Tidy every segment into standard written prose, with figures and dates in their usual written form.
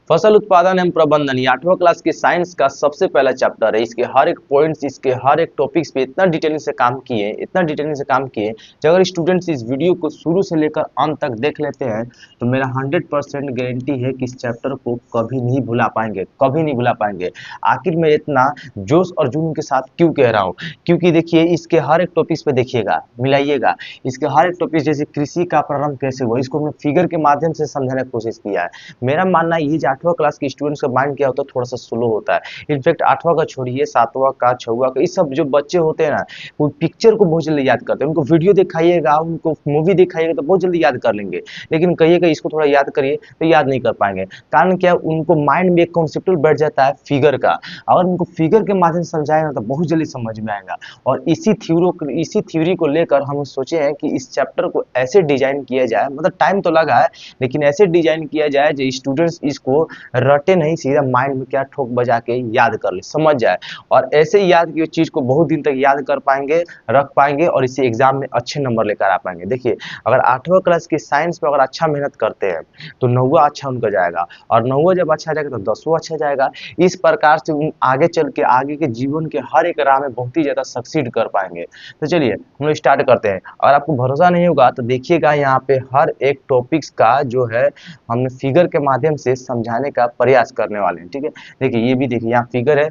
फसल उत्पादन एवं प्रबंधन ये 8वां क्लास की साइंस का सबसे पहला चैप्टर है। इसके हर एक पॉइंट्स, इसके हर एक टॉपिक्स पे इतना डिटेलिंग से काम किए, इतना डिटेलिंग से काम किए कि अगर स्टूडेंट्स इस वीडियो को शुरू से लेकर अंत तक देख लेते हैं तो मेरा 100% गारंटी है कि इस चैप्टर को कभी नहीं भुला पाएंगे, कभी नहीं भुला पाएंगे। आखिर मैं इतना जोश और जुनून के साथ क्यों कह रहा हूँ? क्योंकि देखिए इसके हर एक टॉपिक्स पे देखिएगा, मिलाइएगा। इसके हर एक टॉपिक जैसे कृषि का प्रारंभ कैसे हुआ, इसको हमने फिगर के माध्यम से समझाने की कोशिश किया है। मेरा मानना ये जो 8वां क्लास के स्टूडेंट्स का माइंड क्या होता है, थोड़ा सा स्लो होता है। इनफैक्ट 8वां का छोड़िए, 7वां का, 6वां का, ये सब जो बच्चे होते हैं ना, वो पिक्चर को बहुत जल्दी याद करते हैं। उनको वीडियो दिखाइएगा, उनको मूवी दिखाइएगा तो बहुत जल्दी याद कर लेंगे, लेकिन कहिएगा इसको थोड़ा याद करिए तो याद नहीं कर पाएंगे। कारण क्या, उनको माइंड में एक कॉन्सेप्ट बैठ जाता है फिगर का। अगर उनको फिगर के माध्यम से समझाएगा तो बहुत जल्दी समझ में आएगा। और इसी थ्योरी को लेकर हम सोचे हैं कि इस चैप्टर को ऐसे डिजाइन किया जाए, मतलब टाइम तो लगा है लेकिन ऐसे डिजाइन किया जाए जो स्टूडेंट्स इसको रटे नहीं, सीधा माइंड में क्या ठोक बजा के याद कर ले, समझ जाए। और ऐसे ही याद की चीज को बहुत दिन तक याद कर पाएंगे, रख पाएंगे और इसी एग्जाम में अच्छे नंबर लेकर आ पाएंगे। देखिए अगर 8वां क्लास की साइंस में अगर अच्छा मेहनत करते हैं तो 9वां अच्छा उनका जाएगा, और 9वां जब अच्छा जाएगा तो 10वां अच्छा जाएगा। इस प्रकार से उन आगे चल के आगे के जीवन के हर एक राह में बहुत ही ज्यादा सक्सीड कर पाएंगे। तो चलिए हम लोग स्टार्ट करते हैं। अगर आपको भरोसा नहीं होगा तो देखिएगा यहाँ पे हर एक टॉपिक्स का जो है हमने फिगर के माध्यम से समझाने का प्रयास करने वाले हैं। ठीक है, देखिए ये भी देखिए यहाँ फिगर है,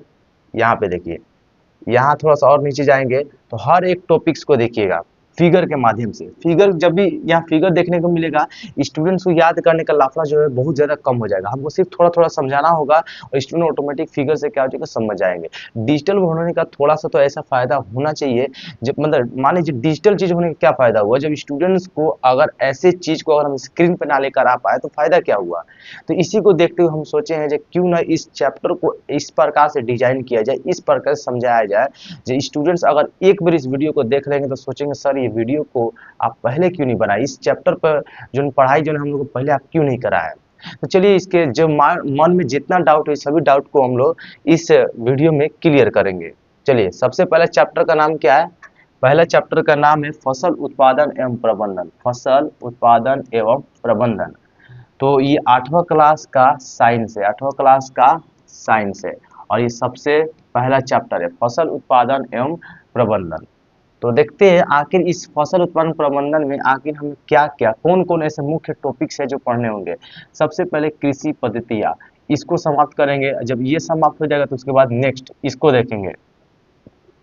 यहाँ पे देखिए, यहाँ थोड़ा सा और नीचे जाएंगे तो हर एक टॉपिक्स को देखिएगा फिगर के माध्यम से। फिगर जब भी यहाँ फिगर देखने को मिलेगा, स्टूडेंट्स को याद करने का लाफड़ा जो है बहुत ज्यादा कम हो जाएगा। हमको सिर्फ थोड़ा थोड़ा समझाना होगा और स्टूडेंट ऑटोमेटिक फिगर से क्या हो जाएगा, समझ जाएंगे। डिजिटल होने का थोड़ा सा तो ऐसा फायदा होना चाहिए, जब मतलब मान लीजिए डिजिटल चीज होने का क्या फायदा हुआ, जब स्टूडेंट्स को अगर ऐसे चीज को अगर हम स्क्रीन पर ना लेकर आ पाए तो फायदा क्या हुआ। तो इसी को देखते हुए हम सोचे हैं जो क्यों ना इस चैप्टर को इस प्रकार से डिजाइन किया जाए, इस प्रकार से समझाया जाए जो स्टूडेंट्स अगर एक बार इस वीडियो को देख लेंगे तो सोचेंगे सर ये वीडियो को आप पहले क्यों नहीं बनाए, इस चैप्टर पर जो पढ़ाई जो हम लोग को पहले आप क्यों नहीं कराया। तो चलिए इसके जो मन में जितना डाउट है सभी डाउट को हम लोग इस वीडियो में क्लियर करेंगे। चलिए सबसे पहले चैप्टर का नाम क्या है, पहला चैप्टर का नाम है फसल उत्पादन एवं प्रबंधन। फसल उत्पादन एवं प्रबंधन, तो ये 8वां क्लास का साइंस है, 8वां क्लास का साइंस है और ये सबसे पहला चैप्टर है फसल उत्पादन एवं प्रबंधन। तो देखते हैं आखिर इस फसल उत्पादन प्रबंधन में आखिर हमें क्या क्या, कौन कौन ऐसे मुख्य टॉपिक्स है जो पढ़ने होंगे। सबसे पहले कृषि पद्धतियाँ, इसको समाप्त करेंगे। जब ये समाप्त हो जाएगा तो उसके बाद नेक्स्ट इसको देखेंगे,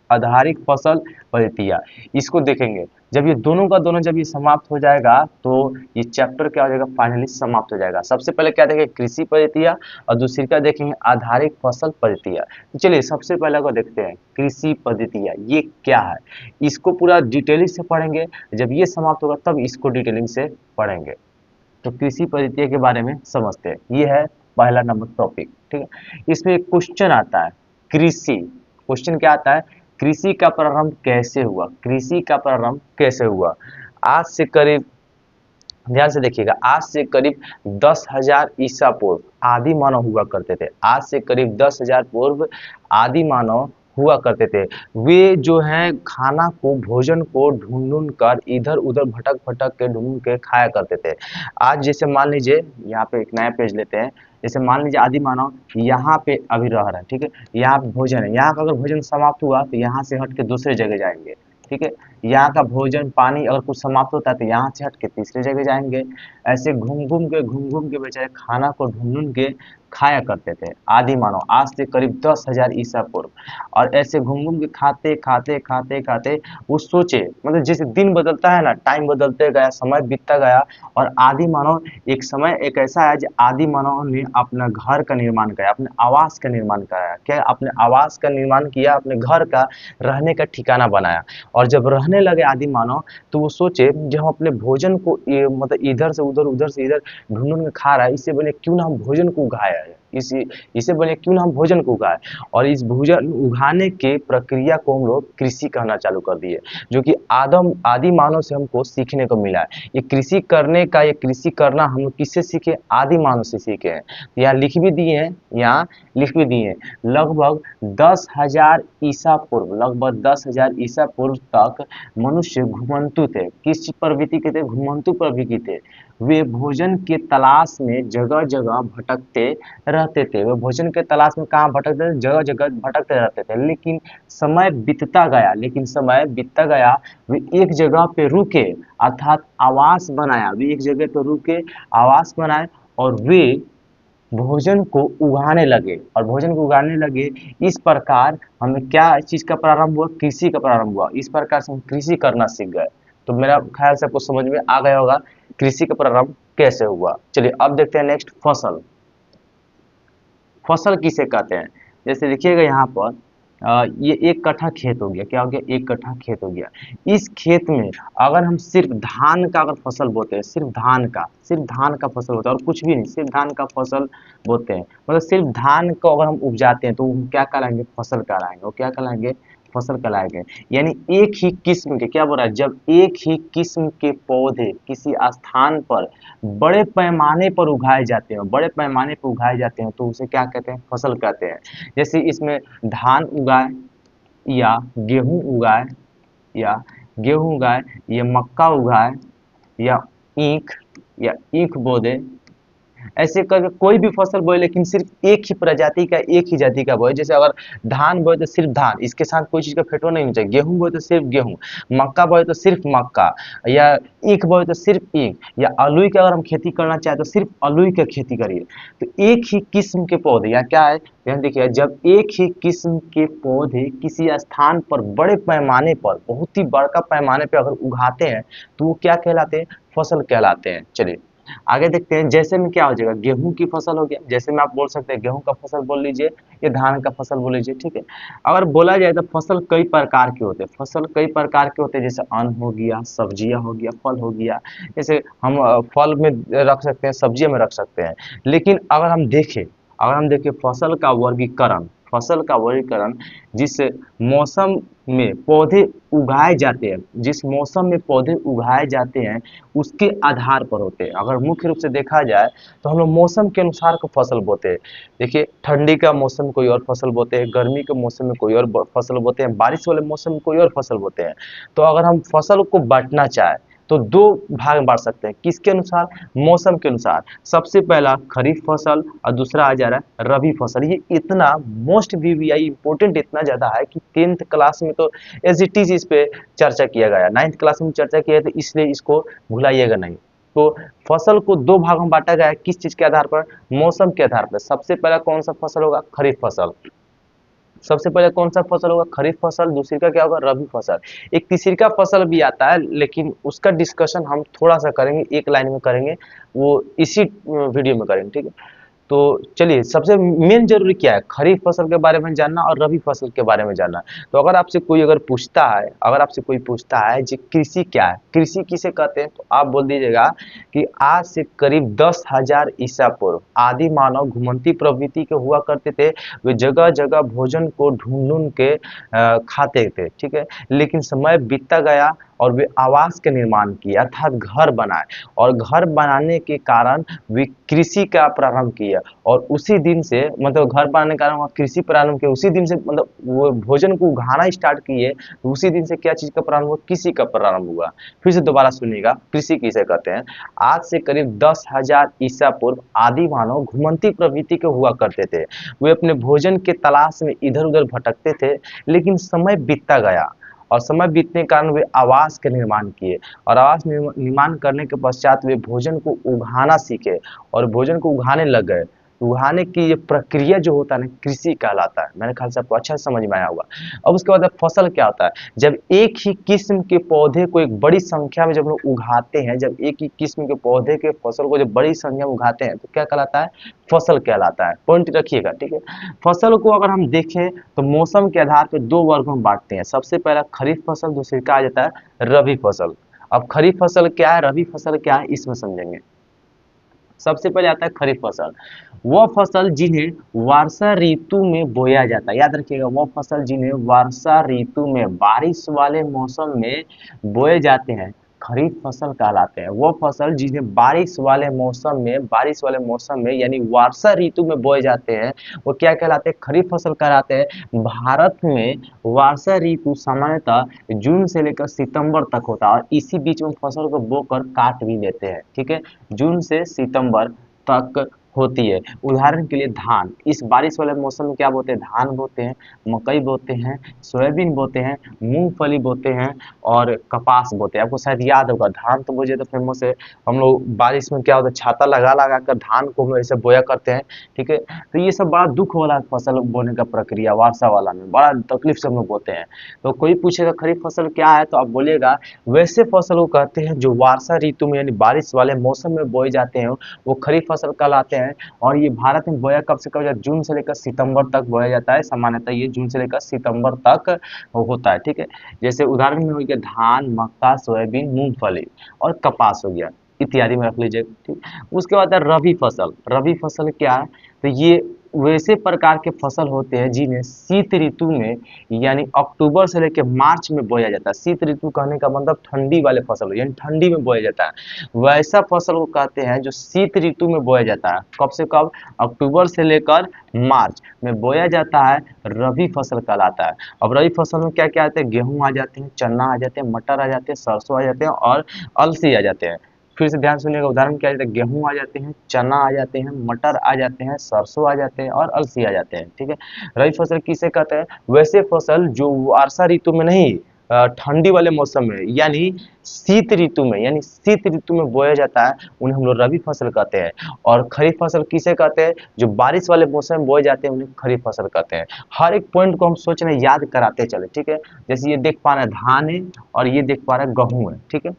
आधारिक फसल पद्धतियाँ, इसको देखेंगे। जब ये दोनों का दोनों जब ये समाप्त हो जाएगा तो ये चैप्टर क्या हो जाएगा, फाइनली समाप्त हो जाएगा। सबसे पहले क्या देखेंगे, कृषि पद्धतियाँ, और दूसरी का देखेंगे आधारिक फसल पद्धतियाँ। तो चलिए सबसे पहले को देखते हैं कृषि पद्धतियाँ, ये क्या है, इसको पूरा डिटेलिंग से पढ़ेंगे। जब ये समाप्त होगा तब इसको डिटेलिंग से पढ़ेंगे। तो कृषि पद्धतियों के बारे में समझते हैं, ये है पहला नंबर टॉपिक। ठीक है, इसमें एक क्वेश्चन आता है कृषि, क्वेश्चन क्या आता है, कृषि का प्रारंभ कैसे हुआ, कृषि का प्रारंभ कैसे हुआ। आज से करीब, ध्यान से देखिएगा, आज से करीब 10,000 ईसा पूर्व आदि मानव हुआ करते थे। आज से करीब 10,000 पूर्व आदि मानव हुआ करते थे। वे जो है खाना को, भोजन को ढूंढ ढूंढ कर, इधर उधर भटक भटक के ढूंढ के खाया करते थे। आज जैसे मान लीजिए, यहाँ पे एक नया पेज लेते हैं, जैसे मान लीजिए आदि मानव यहाँ पे अभी रह रहा है। ठीक है, यहाँ पे भोजन है, यहाँ का अगर भोजन समाप्त हुआ तो यहाँ से हट के दूसरे जगह जाएंगे। ठीक है, यहाँ का भोजन पानी अगर कुछ समाप्त होता है तो यहाँ से हट के तीसरे जगह जाएंगे। ऐसे घूम घूम के बेचारे खाना को ढूंढ ढूंढ के खाया करते थे आदि मानव, आज से करीब 10,000 ईसा पूर्व। और ऐसे घूम के खाते खाते खाते खाते वो सोचे, मतलब जैसे दिन बदलता है ना, टाइम बदलते गया, समय बीतता गया, और आदि मानव एक समय एक ऐसा है जो आदि मानव ने अपना घर का निर्माण किया, अपने आवास का निर्माण कराया। क्या, अपने आवास का निर्माण किया, अपने घर का रहने का ठिकाना बनाया। और जब रहने लगे आदि मानव तो वो सोचे जब हम अपने भोजन को मतलब इधर से उधर से इधर ढूंढ ढूंढ के खा रहा है, इससे बने क्यों ना हम भोजन को उगाया है, इसे बने क्यों ना हम भोजन को उगाए। और इस भोजन उगाने के प्रक्रिया को हम लोग कृषि कहना चालू कर दिए, जो कि आदि मानव से हमको सीखने को मिला है। ये कृषि करने का, ये कृषि करना हम लोग किससे सीखे, आदि मानव से सीखे हैं। यहाँ लिख भी दिए हैं, यहाँ लिख भी दिए हैं, लगभग 10,000 ईसा पूर्व, लगभग 10,000 ईसा पूर्व तक मनुष्य घुमंतु थे। किस प्रवृत्ति के थे, घुमंतु प्रवृत्ति थे। वे भोजन के तलाश में जगह जगह भटकते रहते थे। वे भोजन के तलाश में कहाँ भटकते थे? जगह जगह भटकते रहते थे। लेकिन समय बीतता गया, वे एक जगह पे रुके, अर्थात आवास बनाया। वे एक जगह पे रुके, आवास बनाए, और वे भोजन को उगाने लगे। और भोजन को उगाने लगे, इस प्रकार हमें क्या चीज का प्रारंभ हुआ? कृषि का प्रारंभ हुआ। इस प्रकार से हम कृषि करना सीख गए। तो मेरा ख्याल से आपको समझ में आ गया होगा कृषि का प्रारंभ कैसे हुआ। चलिए अब देखते हैं नेक्स्ट, फसल। फसल किसे कहते हैं? जैसे देखिएगा यहाँ पर ये एक कट्ठा खेत हो गया। क्या हो गया? एक कट्ठा खेत हो गया। इस खेत में अगर हम सिर्फ धान का अगर फसल बोते हैं, सिर्फ धान का फसल होता है और कुछ भी नहीं, सिर्फ धान का फसल बोते हैं, मतलब सिर्फ धान को अगर हम उपजाते हैं तो वो क्या कहलाएंगे? फसल कहलाएंगे। वो क्या कहलाएंगे? फसल कहलाएंगे। यानी एक ही किस्म के, क्या बोल रहा है, जब एक ही किस्म के पौधे किसी स्थान पर बड़े पैमाने पर उगाए जाते हैं, तो उसे क्या कहते हैं? फसल कहते हैं। जैसे इसमें धान उगाए, या गेहूं उगाए, या ये मक्का उगाए, या ईख ईख बो दे, ऐसे करके कोई भी फसल बोए, लेकिन सिर्फ एक ही प्रजाति का, एक ही जाति का बोए। जैसे अगर धान बोए तो सिर्फ धान, इसके साथ कोई चीज का फेटो नहीं होना चाहिए। गेहूं बोए तो सिर्फ गेहूं, मक्का बोए तो सिर्फ मक्का, या ईख बोए तो सिर्फ ईख, या अलुई की अगर हम खेती करना चाहे तो सिर्फ अलुई की खेती करिए। तो एक ही किस्म के पौधे, या क्या है, ध्यान देखिए, जब एक ही किस्म के पौधे किसी स्थान पर बड़े पैमाने पर, बहुत ही बड़का पैमाने पर अगर उगाते हैं तो वो क्या कहलाते हैं? फसल कहलाते हैं। चलिए आगे देखते हैं। जैसे में क्या हो जाएगा? गेहूं की फसल हो गया। जैसे में आप बोल सकते हैं गेहूं का फसल बोल लीजिए, या धान का फसल बोल लीजिए, ठीक है। अगर बोला जाए तो फसल कई प्रकार के होते हैं। जैसे अन्न हो गया, सब्जियां हो गया, फल हो गया। जैसे हम फल में रख सकते हैं, सब्जियों में रख सकते हैं। लेकिन अगर हम देखें फसल का वर्गीकरण, जिस मौसम में पौधे उगाए जाते हैं उसके आधार पर होते हैं। अगर मुख्य रूप से देखा जाए तो हम लोग मौसम के अनुसार को फसल बोते हैं। देखिए, ठंडी का मौसम में कोई और फसल बोते हैं, गर्मी के मौसम में कोई और फसल बोते हैं, बारिश वाले मौसम में कोई और फसल बोते हैं। तो अगर हम फसल को बांटना चाहे तो दो भाग में बांट सकते हैं। किसके अनुसार? मौसम के अनुसार। सबसे पहला खरीफ फसल और दूसरा आ जा रहा है रबी फसल। ये इतना मोस्ट वीवीआई इंपोर्टेंट इतना ज्यादा है कि 10th क्लास में तो एज इट इज इस पे चर्चा किया गया, 9th क्लास में चर्चा किया, तो इसलिए इसको भुलाइएगा नहीं। तो फसल को दो भागों में बांटा गया है। किस चीज के आधार पर? मौसम के आधार पर। सबसे पहला कौन सा फसल होगा? खरीफ फसल। खरीफ फसल। दूसरी का क्या होगा? रबी फसल। एक तीसरी का फसल भी आता है, लेकिन उसका डिस्कशन हम थोड़ा सा करेंगे, एक लाइन में करेंगे, वो इसी वीडियो में करेंगे, ठीक है। तो चलिए, सबसे मेन जरूरी क्या है? खरीफ फसल के बारे में जानना और रबी फसल के बारे में जानना। तो अगर आपसे कोई पूछता है जी कृषि क्या है, कृषि किसे कहते हैं, तो आप बोल दीजिएगा कि आज से करीब 10,000 ईसा पूर्व आदि मानव घुमंती प्रवृत्ति के हुआ करते थे। वे जगह जगह भोजन को ढूंढ ढूंढ के खाते थे, ठीक है। लेकिन समय बीतता गया और वे आवास के निर्माण किए, अर्थात घर बनाए, और घर बनाने के कारण वे कृषि का प्रारंभ किया। और उसी दिन से, मतलब घर बनाने के कारण कृषि प्रारंभ किया, उसी दिन से मतलब वो भोजन को उगाना स्टार्ट किए, तो उसी दिन से क्या चीज का प्रारंभ हुआ? कृषि का प्रारंभ हुआ। फिर से दोबारा सुनिएगा, कृषि किसे कहते हैं? आज से करीब 10,000 ईसा पूर्व आदि मानव घुमंती प्रवृत्ति के हुआ करते थे। वे अपने भोजन के तलाश में इधर उधर भटकते थे, लेकिन समय बीतता गया, और समय बीतने के कारण वे आवास के निर्माण किए, और आवास निर्माण करने के पश्चात वे भोजन को उगाना सीखे और भोजन को उगाने लग गए। उगाने की ये प्रक्रिया जो होता है ना, कृषि कहलाता है। मेरे ख्याल से आपको अच्छा समझ में आया होगा। अब उसके बाद फसल क्या होता है? जब एक ही किस्म के पौधे को एक बड़ी संख्या में जब लोग उगाते हैं, जब एक ही किस्म के पौधे के फसल को जब बड़ी संख्या में उगाते हैं तो क्या कहलाता है? फसल कहलाता है। पॉइंट रखिएगा, ठीक है। फसल को अगर हम देखें तो मौसम के आधार पर दो वर्गों में बांटते हैं। सबसे पहला खरीफ फसल, दूसरी का आ जाता है रबी फसल। अब खरीफ फसल क्या है, रबी फसल क्या है, इसमें समझेंगे। सबसे पहले आता है खरीफ फसल। वह फसल जिन्हें वर्षा ऋतु में बोया जाता है, याद रखिएगा, वह फसल जिन्हें वर्षा ऋतु में, बारिश वाले मौसम में बोए जाते हैं, खरीफ फसल कहलाते हैं। वो फसल जिन्हें बारिश वाले मौसम में यानी वर्षा ऋतु में बोए जाते हैं वो क्या कहलाते हैं, खरीफ फसल कहलाते हैं। भारत में वर्षा ऋतु सामान्यतः जून से लेकर सितंबर तक होता है और इसी बीच में फसल को बोकर काट भी लेते हैं। ठीक है, जून से सितंबर तक होती है। उदाहरण के लिए धान, इस बारिश वाले मौसम में क्या बोते हैं, धान बोते हैं, मकई बोते हैं, सोयाबीन बोते हैं, मूंगफली बोते हैं और कपास बोते हैं। आपको शायद याद होगा, धान तो मुझे तो फेमस है, हम लोग बारिश में क्या होता है छाता लगा लगा कर धान को ऐसे बोया करते हैं। ठीक है, तो ये सब बड़ा दुख वाला फसल बोने का प्रक्रिया, वर्षा वाला में बड़ा तकलीफ से हम लोग बोते हैं। तो कोई पूछेगा खरीफ फसल क्या है, तो आप बोलिएगा वैसे फसल को कहते हैं जो वर्षा ऋतु में यानी बारिश वाले मौसम में बोए जाते हैं वो खरीफ फसल कहलाते हैं। और ये भारत में बोया कब से कब जाता है, जून से लेकर सितंबर तक बोया जाता है। सामान्यतः ये जून से लेकर सितंबर तक होता है। ठीक है, जैसे उदाहरण में हो गया धान, मक्का, सोयाबीन, मूंगफली और कपास हो गया, इत्यादि में रख लीजिए। ठीक, उसके बाद है रबी फसल। रबी फसल क्या है, तो ये वैसे प्रकार के फसल होते हैं जिन्हें शीत ऋतु में यानी अक्टूबर से लेकर मार्च में बोया जाता है। शीत ऋतु कहने का मतलब ठंडी वाले फसल यानी ठंडी में बोया जाता है। वैसा फसल को कहते हैं जो शीत ऋतु में बोया जाता है। कब से कब, अक्टूबर से लेकर मार्च में बोया जाता है, रबी फसल कहलाता है। अब रबी फसल में क्या क्या आते हैं, गेहूं आ जाते हैं, चना आ जाते हैं, मटर आ जाते हैं, सरसों आ जाते हैं और अलसी आ जाते हैं। फिर से ध्यान सुनिएगा, उदाहरण क्या है, गेहूं आ जाते हैं, चना आ जाते हैं, मटर आ जाते हैं, सरसों आ जाते हैं और अलसी आ जाते हैं। ठीक है, रबी फसल किसे कहते हैं, वैसे फसल जो वर्षा ऋतु में नहीं ठंडी वाले मौसम में यानी शीत ऋतु में बोया जाता है, उन्हें हम लोग रबी फसल कहते हैं। और खरीफ फसल किसे कहते हैं, जो बारिश वाले मौसम में बोए जाते हैं उन्हें खरीफ फसल कहते हैं। हर एक पॉइंट को हम सोच रहे हैं, याद कराते चले। ठीक है, जैसे ये देख पा रहे हैं धान है और ये देख पा रहे हैं गेहूं है। ठीक है,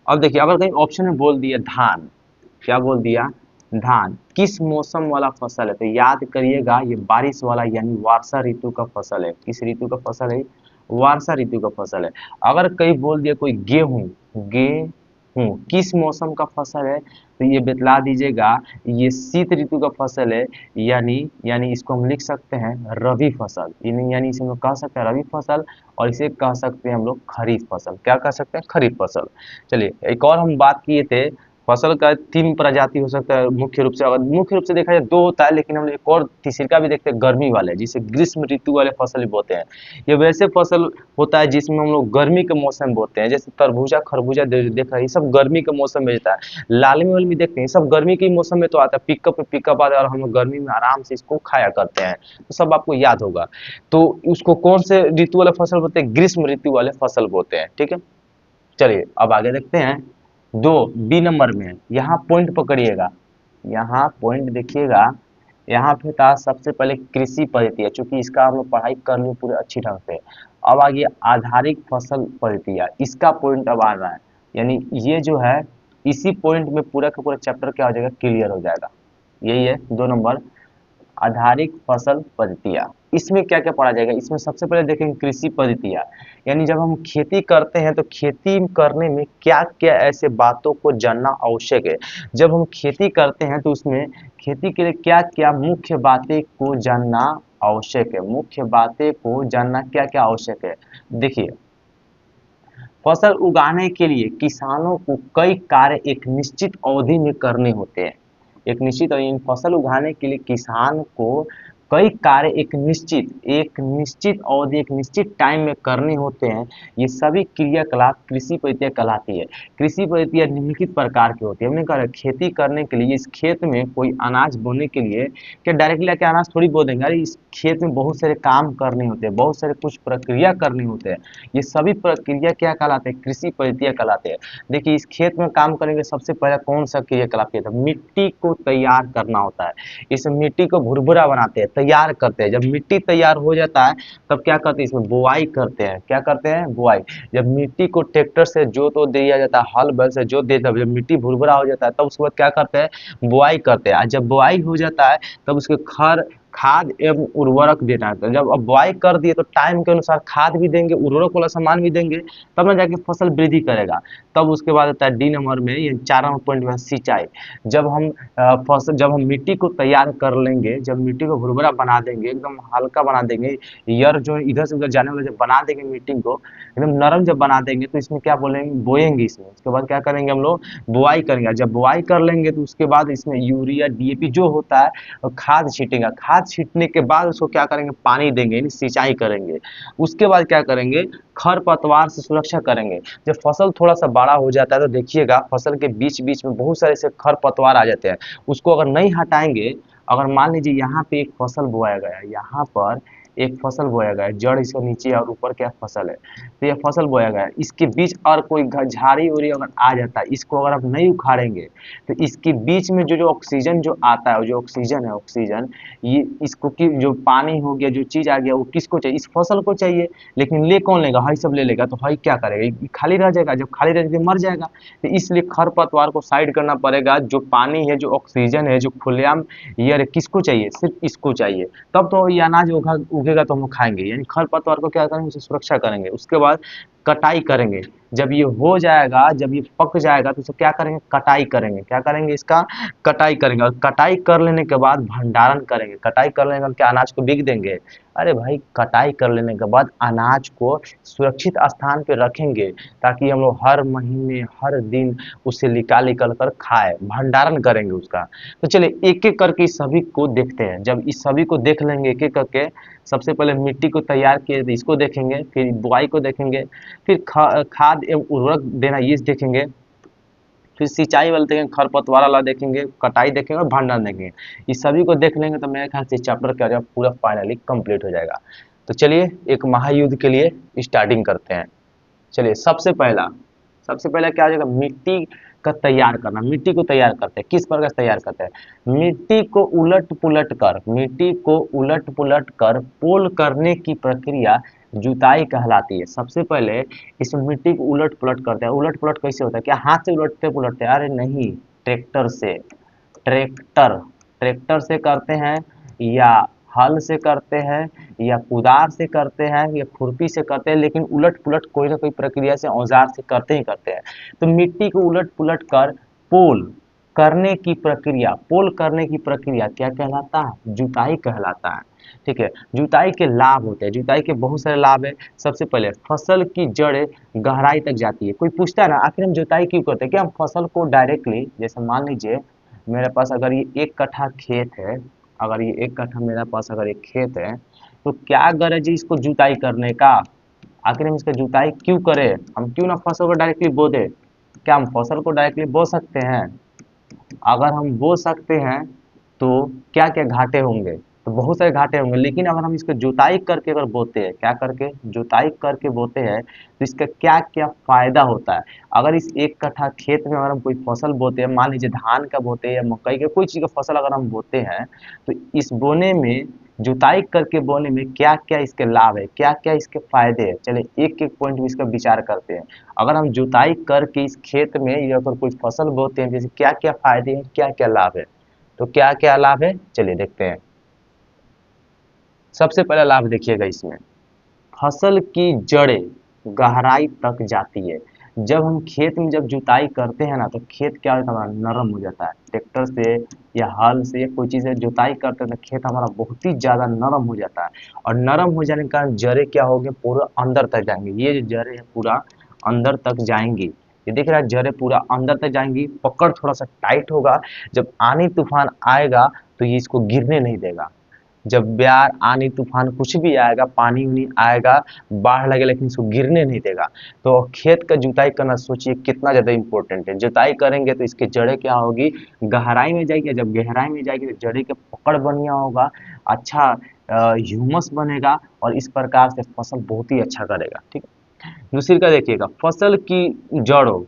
अब देखिए अगर कहीं ऑप्शन में बोल दिया धान, क्या बोल दिया, धान किस मौसम वाला फसल है, तो याद करिएगा ये बारिश वाला यानी वर्षा ऋतु का फसल है। किस ऋतु का फसल है, वर्षा ऋतु का फसल है। अगर कहीं बोल दिया कोई गेहूं, गेहूं किस मौसम का फसल है, तो ये बतला दीजिएगा ये शीत ऋतु का फसल है, यानी इसको हम लिख सकते हैं रबी फसल, यानी इसे हम लोग कह सकते हैं रबी फसल और इसे कह सकते हैं हम लोग खरीफ फसल। क्या कह सकते हैं, खरीफ फसल। चलिए एक और हम बात किए थे, फसल का 3 प्रजाति हो सकता है मुख्य रूप से। अगर मुख्य रूप से देखा जाए 2 होता है, लेकिन हम लोग एक और तीसरा भी देखते हैं गर्मी वाले, जिसे ग्रीष्म ऋतु वाले फसल भी बोते हैं। ये वैसे फसल होता है जिसमें हम लोग गर्मी के मौसम में बोते हैं, जैसे तरबूजा, खरबूजा देख रहे हैं, ये सब गर्मी के मौसम में होता है। लालमी वाली भी देखते हैं, सब गर्मी के मौसम में तो आता है, पिकअप पे पिकअप आता है और हम लोग गर्मी में आराम से इसको खाया करते हैं, तो सब आपको याद होगा। तो उसको कौन से ऋतु वाले फसल बोलते हैं, ग्रीष्म ऋतु वाले फसल बोलते हैं। ठीक है, चलिए अब आगे देखते हैं। 2 बी नंबर में, यहाँ पॉइंट पकड़िएगा, यहाँ पॉइंट देखिएगा, यहाँ पे था सबसे पहले कृषि पद्धतियाँ, चूंकि इसका हम लोग पढ़ाई कर लिए पूरे अच्छी ढंग से। अब आ गया आधारिक फसल पद्धतियाँ, इसका पॉइंट अब आ रहा है, यानी ये जो है इसी पॉइंट में पूरा का पूरा चैप्टर क्या हो जाएगा, क्लियर हो जाएगा। यही है 2 नंबर, आधारिक फसल पद्धतियाँ। इसमें क्या क्या पढ़ा जाएगा, इसमें सबसे पहले देखेंगे कृषि पद्धतियाँ, यानी जब हम खेती करते हैं तो खेती करने में क्या क्या ऐसे बातों को जानना आवश्यक है। जब हम खेती करते हैं तो उसमें खेती के लिए क्या क्या मुख्य बातें को जानना आवश्यक है, मुख्य बातें को जानना क्या क्या आवश्यक है। देखिए, फसल उगाने के लिए किसानों को कई कार्य एक निश्चित अवधि में करने होते हैं। एक निश्चित फसल उगाने के लिए किसान को कई कार्य एक निश्चित अवधि, एक निश्चित टाइम में करने होते हैं। ये सभी क्रियाकलाप कृषि पद्धतियाँ कहलाती है। कृषि पद्धतियाँ निम्नलिखित प्रकार की होती है। हमने कहा खेती करने के लिए, इस खेत में कोई अनाज बोने के लिए क्या डायरेक्टली आके अनाज थोड़ी बो देंगे, अरे इस खेत में बहुत सारे काम करने होते हैं, बहुत सारे कुछ प्रक्रिया करने होते हैं। ये सभी प्रक्रिया क्या कहलाते हैं, कृषि पद्धतियाँ कहलाते हैं। देखिए इस खेत में काम करेंगे, सबसे पहले कौन सा क्रियाकलाप किया था, मिट्टी को तैयार करना होता है। इस मिट्टी को भुरभुरा बनाते हैं, तैयार करते हैं। जब मिट्टी तैयार हो जाता है तब क्या करते हैं, इसमें बुआई करते हैं। क्या करते हैं, बुआई। जब मिट्टी को ट्रैक्टर से जोत दिया जाता है, हल बैल से जोत देता है, जब मिट्टी भुरभुरा हो जाता है तब उसके बाद क्या करते हैं, बुआई करते हैं। जब बुआई हो जाता है तब उसके खर खाद एवं उर्वरक देना है। तो जब अब बुआई कर दिए तो टाइम के अनुसार खाद भी देंगे, उर्वरक वाला सामान भी देंगे, तब ना जाके फसल वृद्धि करेगा। तब उसके बाद आता है डी नंबर में, ये 4 नंबर पॉइंट में सिंचाई। जब हम जब हम मिट्टी को तैयार कर लेंगे, जब मिट्टी को भुरभुरा बना देंगे, एकदम हल्का बना देंगे, यर जो इधर से उधर जाने वाला जब बना देंगे मिट्टी को एकदम नरम जब बना देंगे, तो इसमें क्या बोलेंगे, बोएंगे इसमें। उसके बाद क्या करेंगे हम लोग, बुआई करेंगे। जब बुआई कर लेंगे तो उसके बाद इसमें यूरिया डीएपी जो होता है और खाद छीटेंगे। खाद छीटने के बाद उसको क्या करेंगे, पानी देंगे, यानी सिंचाई करेंगे। उसके बाद क्या करेंगे, खरपतवार से सुरक्षा करेंगे। जब फसल थोड़ा सा बड़ा हो जाता है तो देखिएगा फसल के बीच बीच में बहुत सारे से खरपतवार आ जाते हैं। उसको अगर नहीं हटाएंगे, अगर मान लीजिए यहाँ पे एक फसल बोया गया, यहाँ पर एक फसल बोया गया है, जड़ इसका नीचे और ऊपर क्या फसल है, तो यह फसल बोया गया है, इसके बीच और कोई झाड़ी उड़ी अगर आ जाता है, इसको अगर आप नहीं उखाड़ेंगे तो इसके बीच में जो जो ऑक्सीजन जो आता है, जो ऑक्सीजन है, ऑक्सीजन ये इसको की जो पानी हो गया, जो चीज आ गया, वो किसको चाहिए, इस फसल को चाहिए। लेकिन ले कौन लेगा, हई सब ले लेगा, तो हई क्या करेगा, ये खाली रह जाएगा। जब खाली रह जाएगा मर जाएगा। तो इसलिए खरपतवार को साइड करना पड़ेगा। जो पानी है, जो ऑक्सीजन है, जो खुलेआम एयर है, किसको चाहिए, सिर्फ इसको चाहिए। तब तो ये अनाज उगेगा तो हम खाएंगे। यानी खरपतवार को क्या करेंगे, उसे सुरक्षा करेंगे। उसके बाद कटाई करेंगे। जब ये हो जाएगा, जब ये पक जाएगा तो इसे क्या करेंगे, कटाई करेंगे। क्या करेंगे, इसका कटाई करेंगे। और कटाई कर लेने के बाद भंडारण करेंगे। कटाई कर लेने के बाद क्या अनाज को बिक देंगे, अरे भाई कटाई कर लेने के बाद अनाज को सुरक्षित स्थान पे रखेंगे, ताकि हम लोग हर महीने हर दिन उसे निकाल निकल कर खाए, भंडारण करेंगे उसका। तो चलिए एक एक करके इस सभी को देखते हैं। जब इस सभी को देख लेंगे एक एक करके, सबसे पहले मिट्टी को तैयार किए तो इसको देखेंगे, फिर बुआई को देखेंगे, फिर खाद एवं उर्वरक देना ये देखेंगे, फिर सिंचाई वाला देखेंगे, खरपतवार वाला देखेंगे, कटाई देखेंगे और भंडारण देखेंगे। इस सभी को देख लेंगे तो मेरे ख्याल से चैप्टर क्या जाएगा, पूरा फाइनली कंप्लीट हो जाएगा। तो चलिए एक महायुद्ध के लिए स्टार्टिंग करते हैं। चलिए सबसे पहला क्या हो जाएगा, मिट्टी का तैयार करना। मिट्टी को तैयार करते हैं, किस प्रकार से तैयार करते हैं, मिट्टी को उलट पुलट कर पोल करने की प्रक्रिया जुताई कहलाती है। सबसे पहले इसमें मिट्टी को उलट पुलट करते हैं। उलट पुलट कैसे होता है, क्या हाथ से उलटते पुलटते हैं, अरे नहीं, ट्रैक्टर से। ट्रैक्टर से करते हैं, या हल से करते हैं, या कुदार से करते हैं, या खुरपी से करते हैं, लेकिन उलट पुलट कोई ना कोई प्रक्रिया से औजार से करते ही करते हैं। तो मिट्टी को उलट पुलट कर पोल करने की प्रक्रिया क्या कहलाता है, जुताई कहलाता है। ठीक है, जुताई के लाभ होते हैं, जुताई के बहुत सारे लाभ है। सबसे पहले फसल की जड़ें गहराई तक जाती है। कोई पूछता है ना आखिर हम जुताई क्यों करते हैं, क्या हम फसल को डायरेक्टली, जैसे मान लीजिए मेरे पास अगर ये 1 कट्ठा खेत है, अगर ये 1 कट्ठा मेरे पास अगर एक खेत है, तो क्या गरज है इसको जुताई करने का, आखिर हम इसका जुताई क्यों करें, हम क्यों ना फसल को डायरेक्टली बो दे। क्या हम फसल को डायरेक्टली बो सकते हैं, अगर हम बो सकते हैं तो क्या क्या घाटे होंगे, तो बहुत सारे घाटे होंगे। लेकिन अगर हम इसको जुताई करके अगर बोते हैं, क्या करके, जुताई करके बोते हैं, तो इसका क्या क्या फायदा होता है। अगर इस 1 कट्ठा खेत में अगर हम कोई फसल बोते हैं, मान लीजिए धान का बोते हैं या मकई का कोई चीज़ का फसल अगर हम बोते हैं, तो इस बोने में, जुताई करके बोने में क्या क्या इसके लाभ है, क्या क्या इसके फायदे हैं। चलिए एक एक पॉइंट में इसका विचार करते हैं। अगर हम जुताई करके इस खेत में या अगर कोई फसल बोते हैं, जैसे क्या क्या फायदे हैं, क्या क्या लाभ है, तो क्या क्या लाभ है चलिए देखते हैं। सबसे पहला लाभ देखिएगा इसमें, फसल की जड़ें गहराई तक जाती है। जब हम खेत में जब जुताई करते हैं ना, तो खेत क्या होता है, हमारा नरम हो जाता है। ट्रैक्टर से या हल से या कोई चीज़ से जुताई करते हैं तो खेत हमारा बहुत ही ज़्यादा नरम हो जाता है। और नरम हो जाने के कारण जड़ें क्या होंगे, पूरा अंदर तक जाएंगे। ये जो जड़ें हैं पूरा अंदर तक जाएंगी, ये दिख रहा है, जड़ें पूरा अंदर तक जाएंगी। पकड़ थोड़ा सा टाइट होगा, जब आनी तूफान आएगा तो ये इसको गिरने नहीं देगा। जब ब्यार आनी तूफान कुछ भी आएगा, पानी उनी आएगा, बाढ़ लगेगा, लेकिन इसको गिरने नहीं देगा। तो खेत का जुताई करना सोचिए कितना ज़्यादा इंपॉर्टेंट है। जुताई करेंगे तो इसकी जड़ें क्या होगी, गहराई में जाएगी। जब गहराई में जाएगी तो जड़ें का पकड़ बढ़िया होगा, अच्छा ह्यूमस बनेगा, और इस प्रकार से फसल बहुत ही अच्छा करेगा। ठीक है, दूसरी का देखिएगा, फसल की जड़ों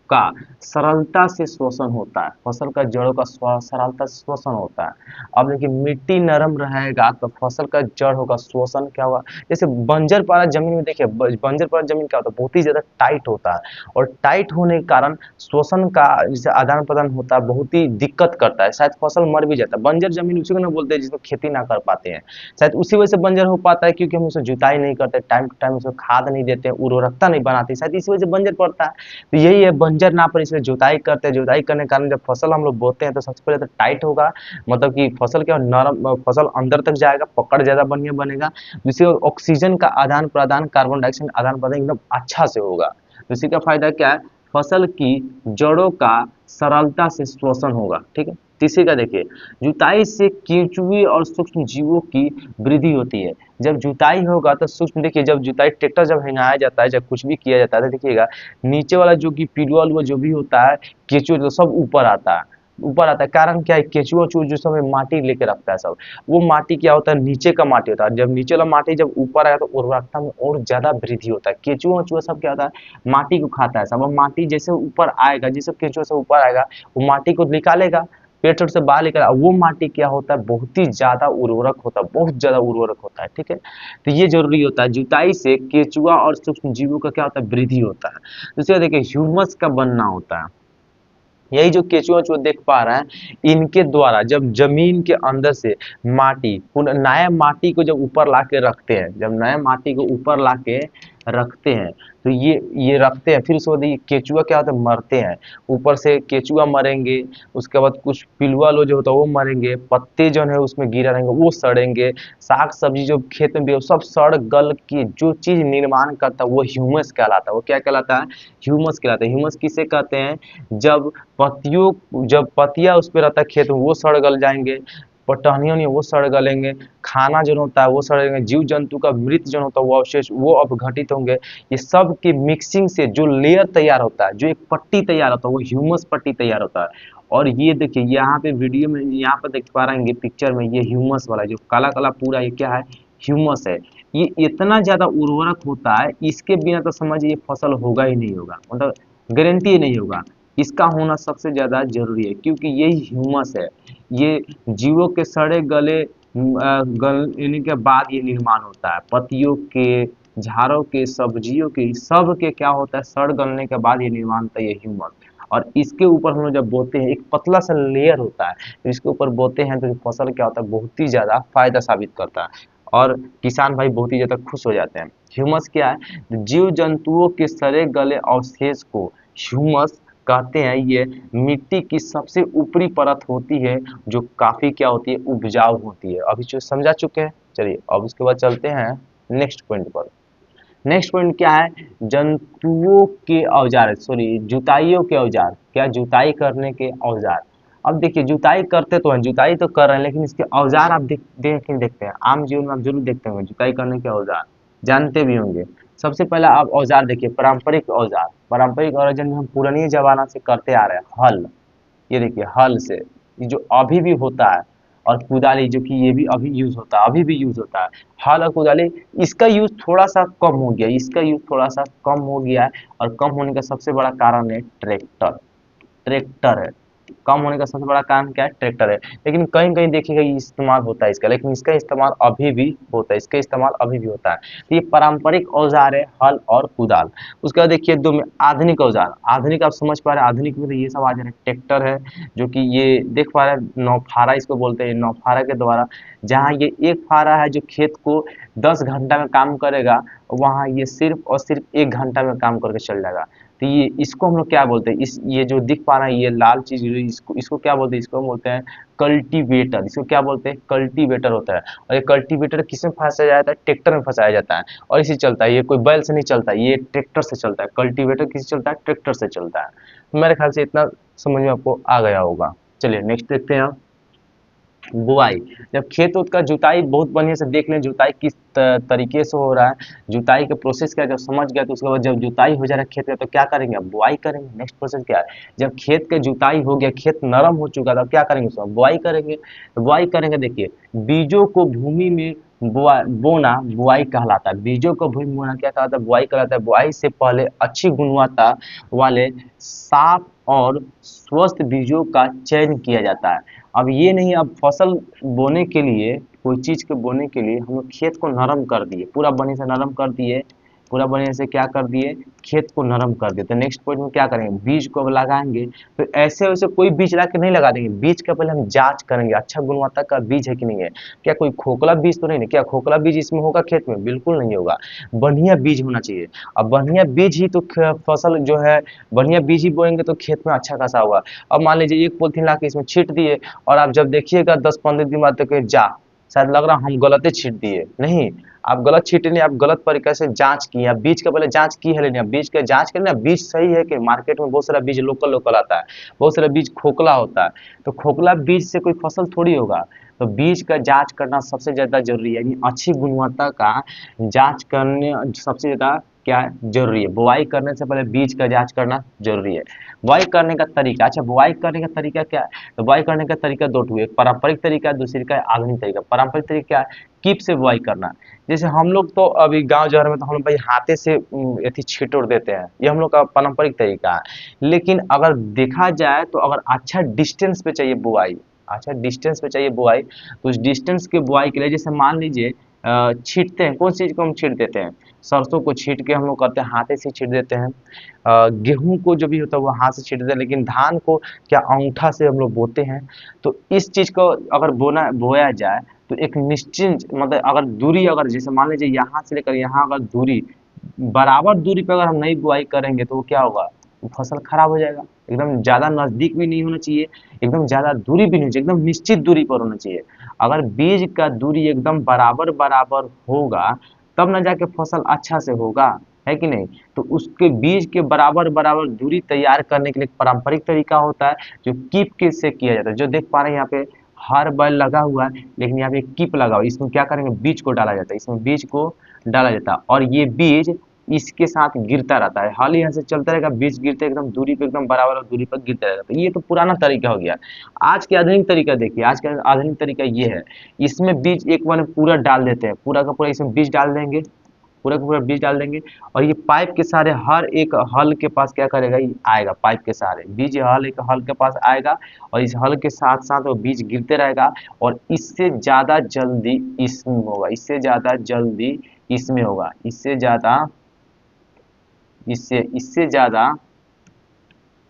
का सरलता से शोषण होता है, फसल का जड़ों का सरलता से शोषण होता है। अब देखिए मिट्टी नरम रहेगा तो फसल का जड़ होगा, शोषण क्या होगा, जैसे बंजर पड़ा जमीन में देखिए बंजर पड़ा जमीन क्या होता है, बहुत ही ज्यादा टाइट होता है और टाइट होने के कारण शोषण का जैसे आदान प्रदान होता है बहुत ही दिक्कत करता है, शायद फसल मर भी जाता है। बंजर जमीन उसी को ना बोलते हैं जिसमें खेती ना कर पाते हैं, शायद उसी वजह से बंजर हो पाता है क्योंकि हम उसे जुताई नहीं करते, टाइम टू टाइम उसमें खाद नहीं देते, उर्वरकता नहीं बनाते, शायद इसी वजह से बंजर पड़ता है। तो यही है बंजर ना पर इसमें जुताई करते हैं, जुताई करने के कारण जब फसल हम लोग बोते हैं तो सबसे पहले तो टाइट होगा, मतलब कि फसल क्या नरम, फसल अंदर तक जाएगा, पकड़ ज्यादा बढ़िया बनेगा, जिससे ऑक्सीजन का आदान प्रदान, कार्बन डाइऑक्साइड आदान प्रदान एकदम अच्छा से होगा। तो इसी का फायदा क्या है, फसल की जड़ों का सरलता से शोषण होगा, ठीक है। तीसरे का देखिए, जुताई से केंचुए और सूक्ष्म जीवों की वृद्धि होती है। जब जुताई होगा तो सूक्ष्म, देखिए जब जुताई ट्रैक्टर जब हिंगाया जाता है, जब कुछ भी किया जाता है तो देखिएगा नीचे वाला जो कि पिलुआ वो जो भी होता है, केंचुआ तो सब ऊपर आता है, ऊपर आता है। कारण क्या है, केंचुआ चूहा जो समय माटी लेके रखता है सब, वो माटी क्या होता है, नीचे का माटी होता है। जब नीचे वाला माटी जब ऊपर आएगा तो उर्वरकता में और ज्यादा वृद्धि होता है। केंचुआ चूहा सब क्या होता है, माटी को खाता है सब, और माटी जैसे ऊपर आएगा, जैसे केंचुआ से ऊपर आएगा वो माटी को निकालेगा, पेट से बाहर निकल, वो माटी क्या होता है, बहुत ही ज्यादा उर्वरक होता है, बहुत ज्यादा उर्वरक होता है, ठीक है। तो ये जरूरी होता है, जुताई से केंचुआ और सूक्ष्म जीवों का क्या होता है, वृद्धि होता है। दूसरा देखिए ह्यूमस का बनना होता है। यही जो केचुआ चो देख पा रहे हैं, इनके द्वारा जब जमीन के अंदर से माटी, नया माटी को जब ऊपर ला के रखते हैं, जब नया माटी को ऊपर ला के रखते हैं तो ये रखते हैं, फिर उसके बाद ये केचुआ क्या होता है, मरते हैं। ऊपर से केचुआ मरेंगे, उसके बाद कुछ पिलुआ लो जो होता है वो मरेंगे, पत्ते जो है उसमें गिरा रहेंगे वो सड़ेंगे, साग सब्जी जो खेत में भी है, वो सब सड़ गल के जो चीज निर्माण करता है वो ह्यूमस कहलाता है। वो क्या कहलाता है, ह्यूमस कहलाता है। ह्यूमस किसे कहते हैं, जब पत्तियां उस पे रहता है खेत में वो सड़ गल जाएंगे, टहनियों नहीं वो सड़ गलेंगे, खाना जो होता है वो सड़ेंगे, जीव जंतु का मृत जो होता है वो अवशेष वो अपघटित होंगे। ये सब के मिक्सिंग से जो लेयर तैयार होता है, जो एक पट्टी तैयार होता है वो ह्यूमस पट्टी तैयार होता है। और ये देखिए यहाँ पे वीडियो में यहाँ पर देख पा रहे हैं पिक्चर में, ये ह्यूमस वाला जो काला काला पूरा ये क्या है, ह्यूमस है। ये इतना ज्यादा उर्वरक होता है, इसके बिना तो समझिए ये फसल होगा ही नहीं होगा, मतलब गारंटी ही नहीं होगा। इसका होना सबसे ज्यादा जरूरी है क्योंकि यही ह्यूमस है, ये जीवों के सड़े गले गलने के बाद ये निर्माण होता है, पत्तियों के, झाड़ों के, सब्जियों के, सब के क्या होता है, सड़ गलने के बाद ये निर्माण होता है, ये ह्यूमस। और इसके ऊपर हम लोग जब बोते हैं एक पतला सा लेयर होता है, तो इसके ऊपर बोते हैं तो फसल क्या होता है, बहुत ही ज्यादा फायदा साबित करता है और किसान भाई बहुत ही ज्यादा खुश हो जाते हैं। ह्यूमस क्या है, जीव जंतुओं के सड़े गले अवशेष को ह्यूमस कहते हैं। ये मिट्टी की सबसे ऊपरी परत होती है जो काफी क्या होती है, उपजाऊ होती है। अभी जो समझा चुके हैं, चलिए अब उसके बाद चलते हैं नेक्स्ट पॉइंट पर। नेक्स्ट पॉइंट क्या है, जंतुओं के औजार, सॉरी जुताइयों के औजार, क्या जुताई करने के औजार। अब देखिए जुताई करते तो हैं, जुताई तो कर रहे हैं, लेकिन इसके औजार आप देखते हैं, आम जीवन में आप जरूर देखते होंगे जुताई करने के औजार, जानते भी होंगे। सबसे पहला आप औजार देखिए, पारंपरिक औजार, पारंपरिक औजार जिनमें हम पुरानी जमाना से करते आ रहे हैं, हल, ये देखिए हल से, ये जो अभी भी होता है, और कुदाली जो कि ये भी अभी यूज होता है, अभी भी यूज होता है, हल और कुदाली। इसका यूज थोड़ा सा कम हो गया, इसका यूज थोड़ा सा कम हो गया है, और कम होने का सबसे बड़ा कारण है ट्रैक्टर, ट्रैक्टर है। कम होने का सबसे बड़ा कारण क्या है, ट्रैक्टर है। लेकिन कहीं कहीं देखिएगा ये इस्तेमाल होता है इसका, लेकिन इसका इस्तेमाल अभी भी होता है, इसका इस्तेमाल अभी भी होता है। तो ये पारंपरिक औजार है, हल और कुदाल। उसके बाद देखिए दो में आधुनिक औजार, आधुनिक आप समझ पा रहे हैं, आधुनिक में तो ये सब आ जा रहे हैं, ट्रैक्टर है जो कि ये देख पा रहे हैं, नौफारा इसको बोलते हैं, नौफारा के द्वारा जहाँ ये एक फारा है जो खेत को 10 घंटा में काम करेगा, वहाँ ये सिर्फ और सिर्फ 1 घंटा में काम करके चल जाएगा। तो ये इसको हम लोग क्या बोलते हैं, इस ये जो दिख पा रहा है ये लाल चीज, इसको क्या बोलते हैं, इसको हम बोलते हैं कल्टीवेटर। इसको क्या बोलते हैं, कल्टीवेटर होता है। और ये कल्टीवेटर किस में फंसाया जाता है, ट्रैक्टर में फंसाया जाता है, और इसी चलता है, ये कोई बैल से नहीं चलता है, ये ट्रैक्टर से चलता है। कल्टीवेटर किसी चलता है, ट्रैक्टर से चलता है। तो मेरे ख्याल से इतना समझ में आपको आ गया होगा। चलिए नेक्स्ट देखते हैं आप, बुआई। जब खेत उत का जुताई बहुत बढ़िया से देख लें, जुताई किस तरीके से हो रहा है, जुताई का प्रोसेस क्या है, जब समझ गया तो उसके बाद जब जुताई हो जा रहा है खेत में तो क्या करेंगे, अब बुआई करेंगे। नेक्स्ट प्रोसेस क्या है, जब खेत का जुताई हो गया, खेत नरम हो चुका, तब क्या करेंगे, उसमें बुआई करेंगे। तो बुआई करेंगे, देखिए बीजों को भूमि में बोना बुआई कहलाता है। बीजों को भूमि बोना क्या कहलाता है? बुआई कहलाता है। बुआई से पहले अच्छी गुणवत्ता वाले साफ और स्वस्थ बीजों का चयन किया जाता है। अब ये नहीं, अब फसल बोने के लिए, कोई चीज के बोने के लिए हम लोग खेत को नरम कर दिए, पूरा बढ़िया से नरम कर दिए, पूरा बढ़िया से क्या कर दिए, खेत को नरम कर दिए। तो नेक्स्ट पॉइंट में क्या करेंगे, बीज को अब लगाएंगे। तो ऐसे वैसे कोई बीज ला के नहीं लगा देंगे, बीज का पहले हम जांच करेंगे अच्छा गुणवत्ता का बीज है कि नहीं है। क्या कोई खोखला बीज तो नहीं है? क्या खोखला बीज इसमें होगा खेत में? बिल्कुल नहीं होगा। बढ़िया बीज होना चाहिए। अब बढ़िया बीज ही तो फसल जो है, बढ़िया बीज ही बोएंगे तो खेत में अच्छा खासा होगा। अब मान लीजिए एक पॉलिथीन ला के इसमें छींट दिए, और आप जब देखिएगा 10-15 दिन बाद तो जा शायद लग रहा हम गलत ही छींट दिए। नहीं, आप गलत छींटे नहीं, आप गलत तरीके से जांच किए। आप बीज का पहले जांच की है लेकिन आप बीज का जांच करें ना, बीज सही है कि मार्केट में बहुत सारा बीज लोकल लोकल आता है, बहुत सारा बीज खोखला होता है। तो खोखला बीज से कोई फसल थोड़ी होगा। तो बीज का जांच करना सबसे ज्यादा जरूरी है, यानी अच्छी गुणवत्ता का जांच करने सबसे ज्यादा क्या जरूरी है। बुआई करने से पहले बीज का जांच करना जरूरी है। बुआई करने का तरीका, अच्छा बुआई करने का तरीका क्या है? तो बुआई करने का तरीका दो ठो, एक पारंपरिक तरीका है, दूसरी का आधुनिक तरीका। पारंपरिक तरीका क्या है? कीप से बुआई करना। जैसे हम लोग तो अभी गांव जहर में तो हम लोग भाई हाथे से एथी छिटोड़ देते हैं, ये हम लोग का पारंपरिक तरीका है। लेकिन अगर देखा जाए तो अगर अच्छा डिस्टेंस पे चाहिए बुआई, अच्छा डिस्टेंस पे चाहिए बुआई, तो उस डिस्टेंस के बुआई के लिए जैसे मान लीजिए छींटते हैं, कौन चीज को हम छींट देते हैं? सरसों को छींट के हम लोग करते हैं हाथे से छींट देते हैं। गेहूं को जो भी होता है वो हाथ से छींट देते हैं, लेकिन धान को क्या अंगूठा से हम लोग बोते हैं। तो इस चीज को अगर बोया जाए तो एक निश्चित मतलब अगर दूरी, अगर जैसे मान लीजिए यहाँ से लेकर यहाँ अगर दूरी बराबर दूरी पे अगर हम नहीं बुआई करेंगे तो वो क्या होगा, वो फसल खराब हो जाएगा। एकदम ज्यादा नजदीक भी नहीं होना चाहिए, एकदम ज्यादा दूरी भी नहीं चाहिए, एकदम निश्चित दूरी पर होना चाहिए। अगर बीज का दूरी एकदम बराबर बराबर होगा तब ना जाके फसल अच्छा से होगा, है कि नहीं? तो उसके बीज के बराबर बराबर दूरी तैयार करने के लिए एक पारंपरिक तरीका होता है जो कीप के से किया जाता है। जो देख पा रहे हैं यहाँ पे हर बैल लगा हुआ है, लेकिन यहाँ पे कीप लगा हुआ है। इसमें क्या करेंगे, बीज को डाला जाता है, इसमें बीज को डाला जाता है और ये बीज इसके साथ गिरता रहता है। हाल ही यहाँ से चलता रहेगा, बीज गिरते एकदम दूरी पे, एकदम बराबर दूरी पर गिरता रहेगा। तो ये तो पुराना तरीका हो गया। आज के आधुनिक तरीका देखिए, आज का आधुनिक तरीका ये है, इसमें बीज एक बार में पूरा डाल देते हैं, पूरा का पूरा इसमें बीज डाल देंगे, पूरा का पूरा बीज डाल देंगे। और ये पाइप के सहारे हर एक हल के पास क्या करेगा, ये आएगा पाइप के सहारे बीज, हल एक हल के पास आएगा और इस हल के साथ साथ वो बीज गिरते रहेगा। और इससे ज्यादा जल्दी इसमें होगा, इससे ज्यादा जल्दी इसमें होगा, इससे ज्यादा इससे ज्यादा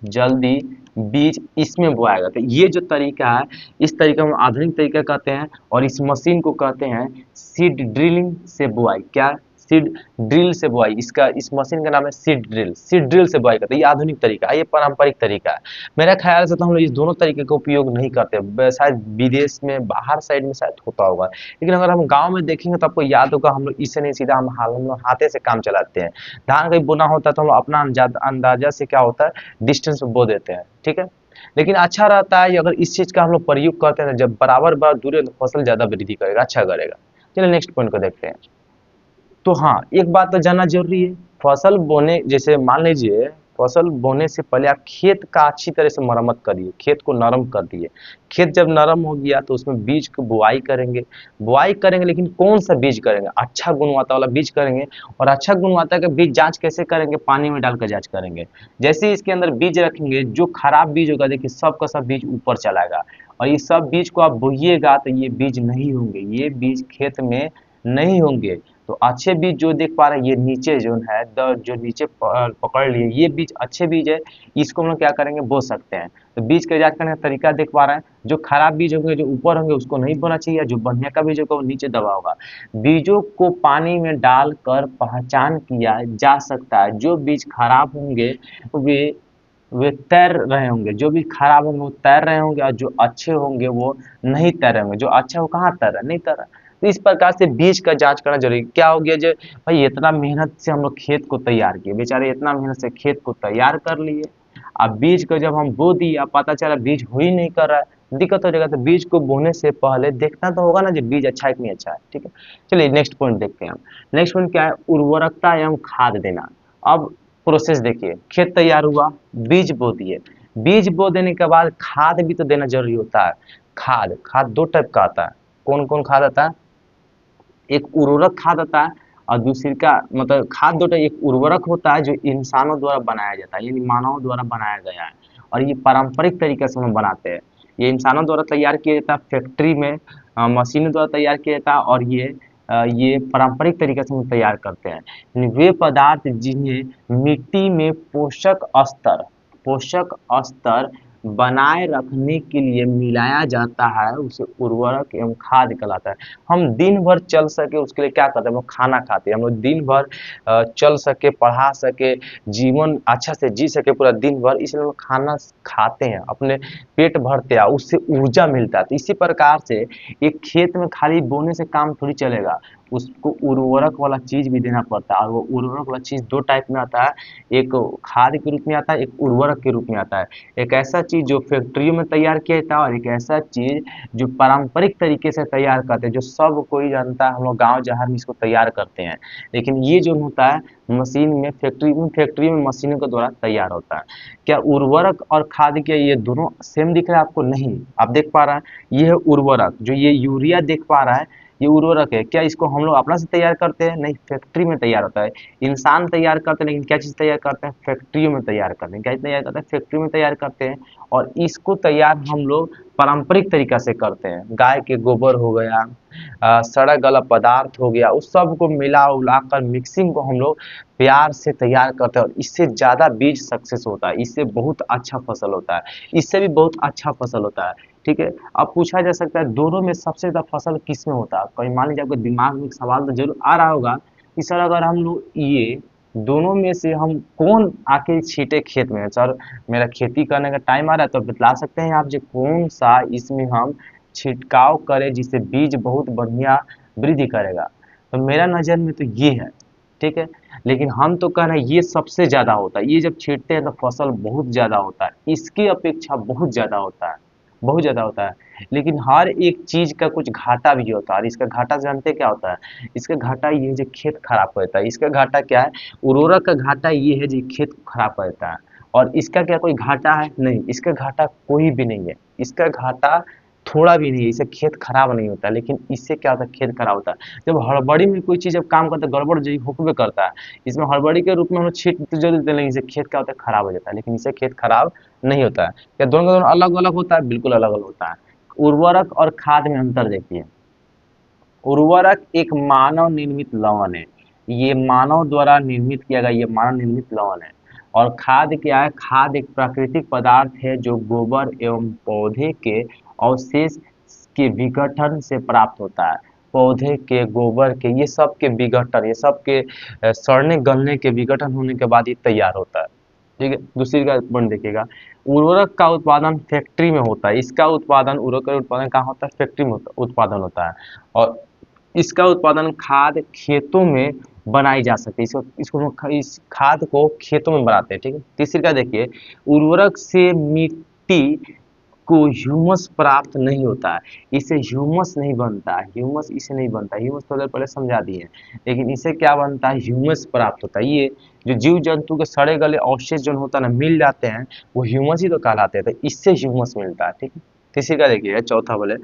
जल्दी बीज इसमें बोएगा। तो ये जो तरीका है, इस तरीका में आधुनिक तरीका कहते हैं और इस मशीन को कहते हैं सीड ड्रिलिंग से बुआई। क्या? सीड ड्रिल से बुआई। इसका इस मशीन का नाम है सीड ड्रिल। सीड ड्रिल से बुआई करते हैं। ये आधुनिक तरीका है, ये पारंपरिक तरीका है। मेरा ख्याल से तो हम लोग इस दोनों तरीके का उपयोग नहीं करते, शायद विदेश में बाहर साइड में शायद होता होगा, लेकिन अगर हम गाँव में देखेंगे तो आपको याद होगा हम लोग इससे नहीं, सीधा हम लोग हाथे से काम चलाते हैं। धान कहीं बोना होता है तो हम लोग अपना अंदाजा से क्या होता है डिस्टेंस में बो देते हैं, ठीक है। लेकिन अच्छा रहता है अगर इस चीज का हम लोग प्रयोग करते हैं, जब बराबर बराबर दूरी है तो फसल ज्यादा वृद्धि करेगा, अच्छा करेगा। चलिए नेक्स्ट पॉइंट को देखते हैं। तो हाँ, एक बात तो जानना जरूरी है, फसल बोने जैसे मान लीजिए फसल बोने से पहले आप खेत का अच्छी तरह से मरम्मत करिए, खेत को नरम कर दिए। खेत जब नरम हो गया तो उसमें बीज की बुआई करेंगे। बुआई करेंगे लेकिन कौन सा बीज करेंगे, अच्छा गुणवत्ता वाला बीज करेंगे। और अच्छा गुणवत्ता का बीज जांच कैसे करेंगे, पानी में डालकर जांच करेंगे। जैसे ही इसके अंदर बीज रखेंगे, जो खराब बीज होगा देखिए सब का सब बीज ऊपर चलाएगा, और ये सब बीज को आप बोइएगा तो ये बीज नहीं होंगे, ये बीज खेत में नहीं होंगे। तो अच्छे बीज जो देख पा रहे हैं, ये नीचे जो है जो नीचे पकड़ लिए, ये बीज अच्छे बीज है, इसको हम लोग क्या करेंगे, बो सकते हैं। तो बीज का जांच करने का तरीका देख पा रहे हैं, जो खराब बीज होंगे जो ऊपर होंगे उसको नहीं बोना चाहिए, जो बढ़िया का बीज होगा वो नीचे दबा होगा। बीजों को पानी में डालकर पहचान किया जा सकता है। जो बीज खराब होंगे वे तैर रहे होंगे, जो भी खराब होंगे वो तैर रहे होंगे, और जो अच्छे होंगे वो नहीं तैर रहे होंगे। जो अच्छा वो कहाँ तैर रहा है, नहीं तैर रहा। तो इस प्रकार से बीज का जांच करना जरूरी। क्या हो गया, जो भाई इतना मेहनत से हम लोग खेत को तैयार किए, बेचारे इतना मेहनत से खेत को तैयार कर लिए, अब बीज को जब हम बो दिया पता चला बीज हो ही नहीं कर रहा है, दिक्कत हो जाएगा। तो बीज को बोने से पहले देखना तो होगा ना जो बीज अच्छा है कि नहीं अच्छा है, ठीक है। चलिए नेक्स्ट पॉइंट देखते हैं हम। नेक्स्ट पॉइंट क्या है, उर्वरकता एवं खाद देना। अब प्रोसेस देखिए, खेत तैयार हुआ, बीज बो दिए, बीज बो देने के बाद खाद भी तो देना जरूरी होता है। खाद दो टाइप का आता है। कौन कौन खाद आता है? एक उर्वरक खाद होता है और दूसरी का मतलब खाद होता है, एक उर्वरक होता है जो इंसानों द्वारा बनाया जाता है, यानी मानवों द्वारा बनाया गया है और ये पारंपरिक तरीके से हम बनाते हैं। ये इंसानों द्वारा तैयार किया जाता है फैक्ट्री में, मशीनों द्वारा तैयार किया जाता है और ये पारंपरिक तरीके से हम तैयार करते हैं। यानी वे पदार्थ जिन्हें मिट्टी में पोषक स्तर बनाए रखने के लिए मिलाया जाता है उसे उर्वरक एवं खाद कहलाता है। हम दिन भर चल सके उसके लिए क्या करते हैं, हम लोग खाना खाते हैं। हम लोग दिन भर चल सके, पढ़ा सके, जीवन अच्छा से जी सके पूरा दिन भर, इसलिए हम लोग खाना खाते हैं, अपने पेट भरते हैं, उससे ऊर्जा मिलता है। तो इसी प्रकार से एक खेत में खाली बोने से काम थोड़ी चलेगा, उसको उर्वरक वाला चीज भी देना पड़ता है और वो उर्वरक वाला चीज दो टाइप में आता है, एक खाद के रूप में आता है, एक उर्वरक के रूप में आता है। एक ऐसा चीज जो फैक्ट्रियों में तैयार किया जाता है और एक ऐसा चीज जो पारंपरिक तरीके से तैयार करते हैं, जो सब कोई जानता है, हम लोग गाँव जहाँ में इसको तैयार करते हैं। लेकिन ये जो होता है मशीन में, फैक्ट्री में मशीनों के द्वारा तैयार होता है। क्या उर्वरक और खाद के ये दोनों सेम दिख रहा है आपको? नहीं, आप देख पा रहे हैं ये है उर्वरक, जो ये यूरिया देख पा रहा है ये उर्वरक है। क्या इसको हम लोग अपना से तैयार करते हैं? नहीं, फैक्ट्री में तैयार होता है। इंसान तैयार करते हैं, लेकिन क्या चीज़ तैयार करते हैं? फैक्ट्रियों में तैयार करते हैं। क्या तैयार करते हैं? फैक्ट्री में तैयार करते हैं। और इसको तैयार हम लोग पारंपरिक तरीका से करते हैं। गाय के गोबर हो गया, सड़ा गला पदार्थ हो गया, उस सब को मिला उला कर मिक्सिंग को हम लोग प्यार से तैयार करते हैं और इससे ज़्यादा बीज सक्सेस होता है, इससे बहुत अच्छा फसल होता है, इससे भी बहुत अच्छा फसल होता है। ठीक है, अब पूछा जा सकता है दोनों में सबसे ज़्यादा फसल किस में होता है? कहीं मान लीजिए आपके दिमाग में एक सवाल तो जरूर आ रहा होगा कि सर अगर हम लोग ये दोनों में से हम कौन आके छींटे खेत में? सर मेरा खेती करने का टाइम आ रहा है, तो बतला सकते हैं आप जो कौन सा इसमें हम छिड़काव करें जिससे बीज बहुत बढ़िया वृद्धि करेगा? तो मेरा नज़र में तो ये है। ठीक है, लेकिन हम तो कह रहे हैं ये सबसे ज़्यादा होता है, ये जब छींटते हैं तो फसल बहुत ज़्यादा होता है, इसकी अपेक्षा बहुत ज़्यादा होता है, बहुत ज़्यादा होता है। लेकिन हर एक चीज़ का कुछ घाटा भी होता है और इसका घाटा जानते हैं क्या होता है? इसका घाटा ये है जो खेत खराब होता है। इसका घाटा क्या है? उर्वरक का घाटा ये है जो खेत खराब होता है। और इसका क्या कोई घाटा है? नहीं, इसका घाटा कोई भी नहीं है। इसका घाटा थोड़ा भी नहीं है, इससे खेत खराब नहीं होता, लेकिन इससे क्या होता है? खेत खराब होता है। जब हड़बड़ी में कोई चीज़ जब काम करता है, गड़बड़ जी होकबे करता है, इसमें हड़बड़ी के रूप में हम लोग छींट तो जरूर देते हैं, लेकिन इससे खेत क्या होता है? खराब हो जाता है। लेकिन इससे खेत खराब नहीं होता है। क्या दोनों का दोनों अलग अलग होता है? बिल्कुल अलग अलग होता है। उर्वरक और खाद में अंतर देखिए। उर्वरक एक मानव निर्मित लवण है, ये मानव द्वारा निर्मित किया गया ये मानव निर्मित लवण है। और खाद क्या है? खाद एक प्राकृतिक पदार्थ है जो गोबर एवं पौधे के अवशेष के विघटन से प्राप्त होता है। पौधे के, गोबर के, ये सब के विघटन, ये सब के सड़ने गलने के विघटन होने के बाद ये तैयार होता है। ठीक है, दूसरी का पॉइंट देखिएगा। उर्वरक का उत्पादन फैक्ट्री में होता है, इसका उत्पादन, उर्वरक का उत्पादन कहाँ होता है? फैक्ट्री में उत्पादन होता है। और इसका उत्पादन खाद खेतों में बनाई जा सकती है, इस खाद को खेतों में बनाते हैं। ठीक है, तीसरी का देखिए। उर्वरक से मिट्टी को ह्यूमस प्राप्त नहीं होता है, इससे ह्यूमस नहीं बनता है, ह्यूमस इसे नहीं बनता, ह्यूमस थोड़ा पहले समझा दिए। लेकिन इसे क्या बनता है? ह्यूमस प्राप्त होता है। ये जो जीव जंतु के सड़े गले अवशेष जो होता है ना, मिल जाते हैं, वो ह्यूमस ही तो कहलाते हैं, तो इससे ह्यूमस मिलता है। ठीक है, किसी का देखिए चौथा बोले।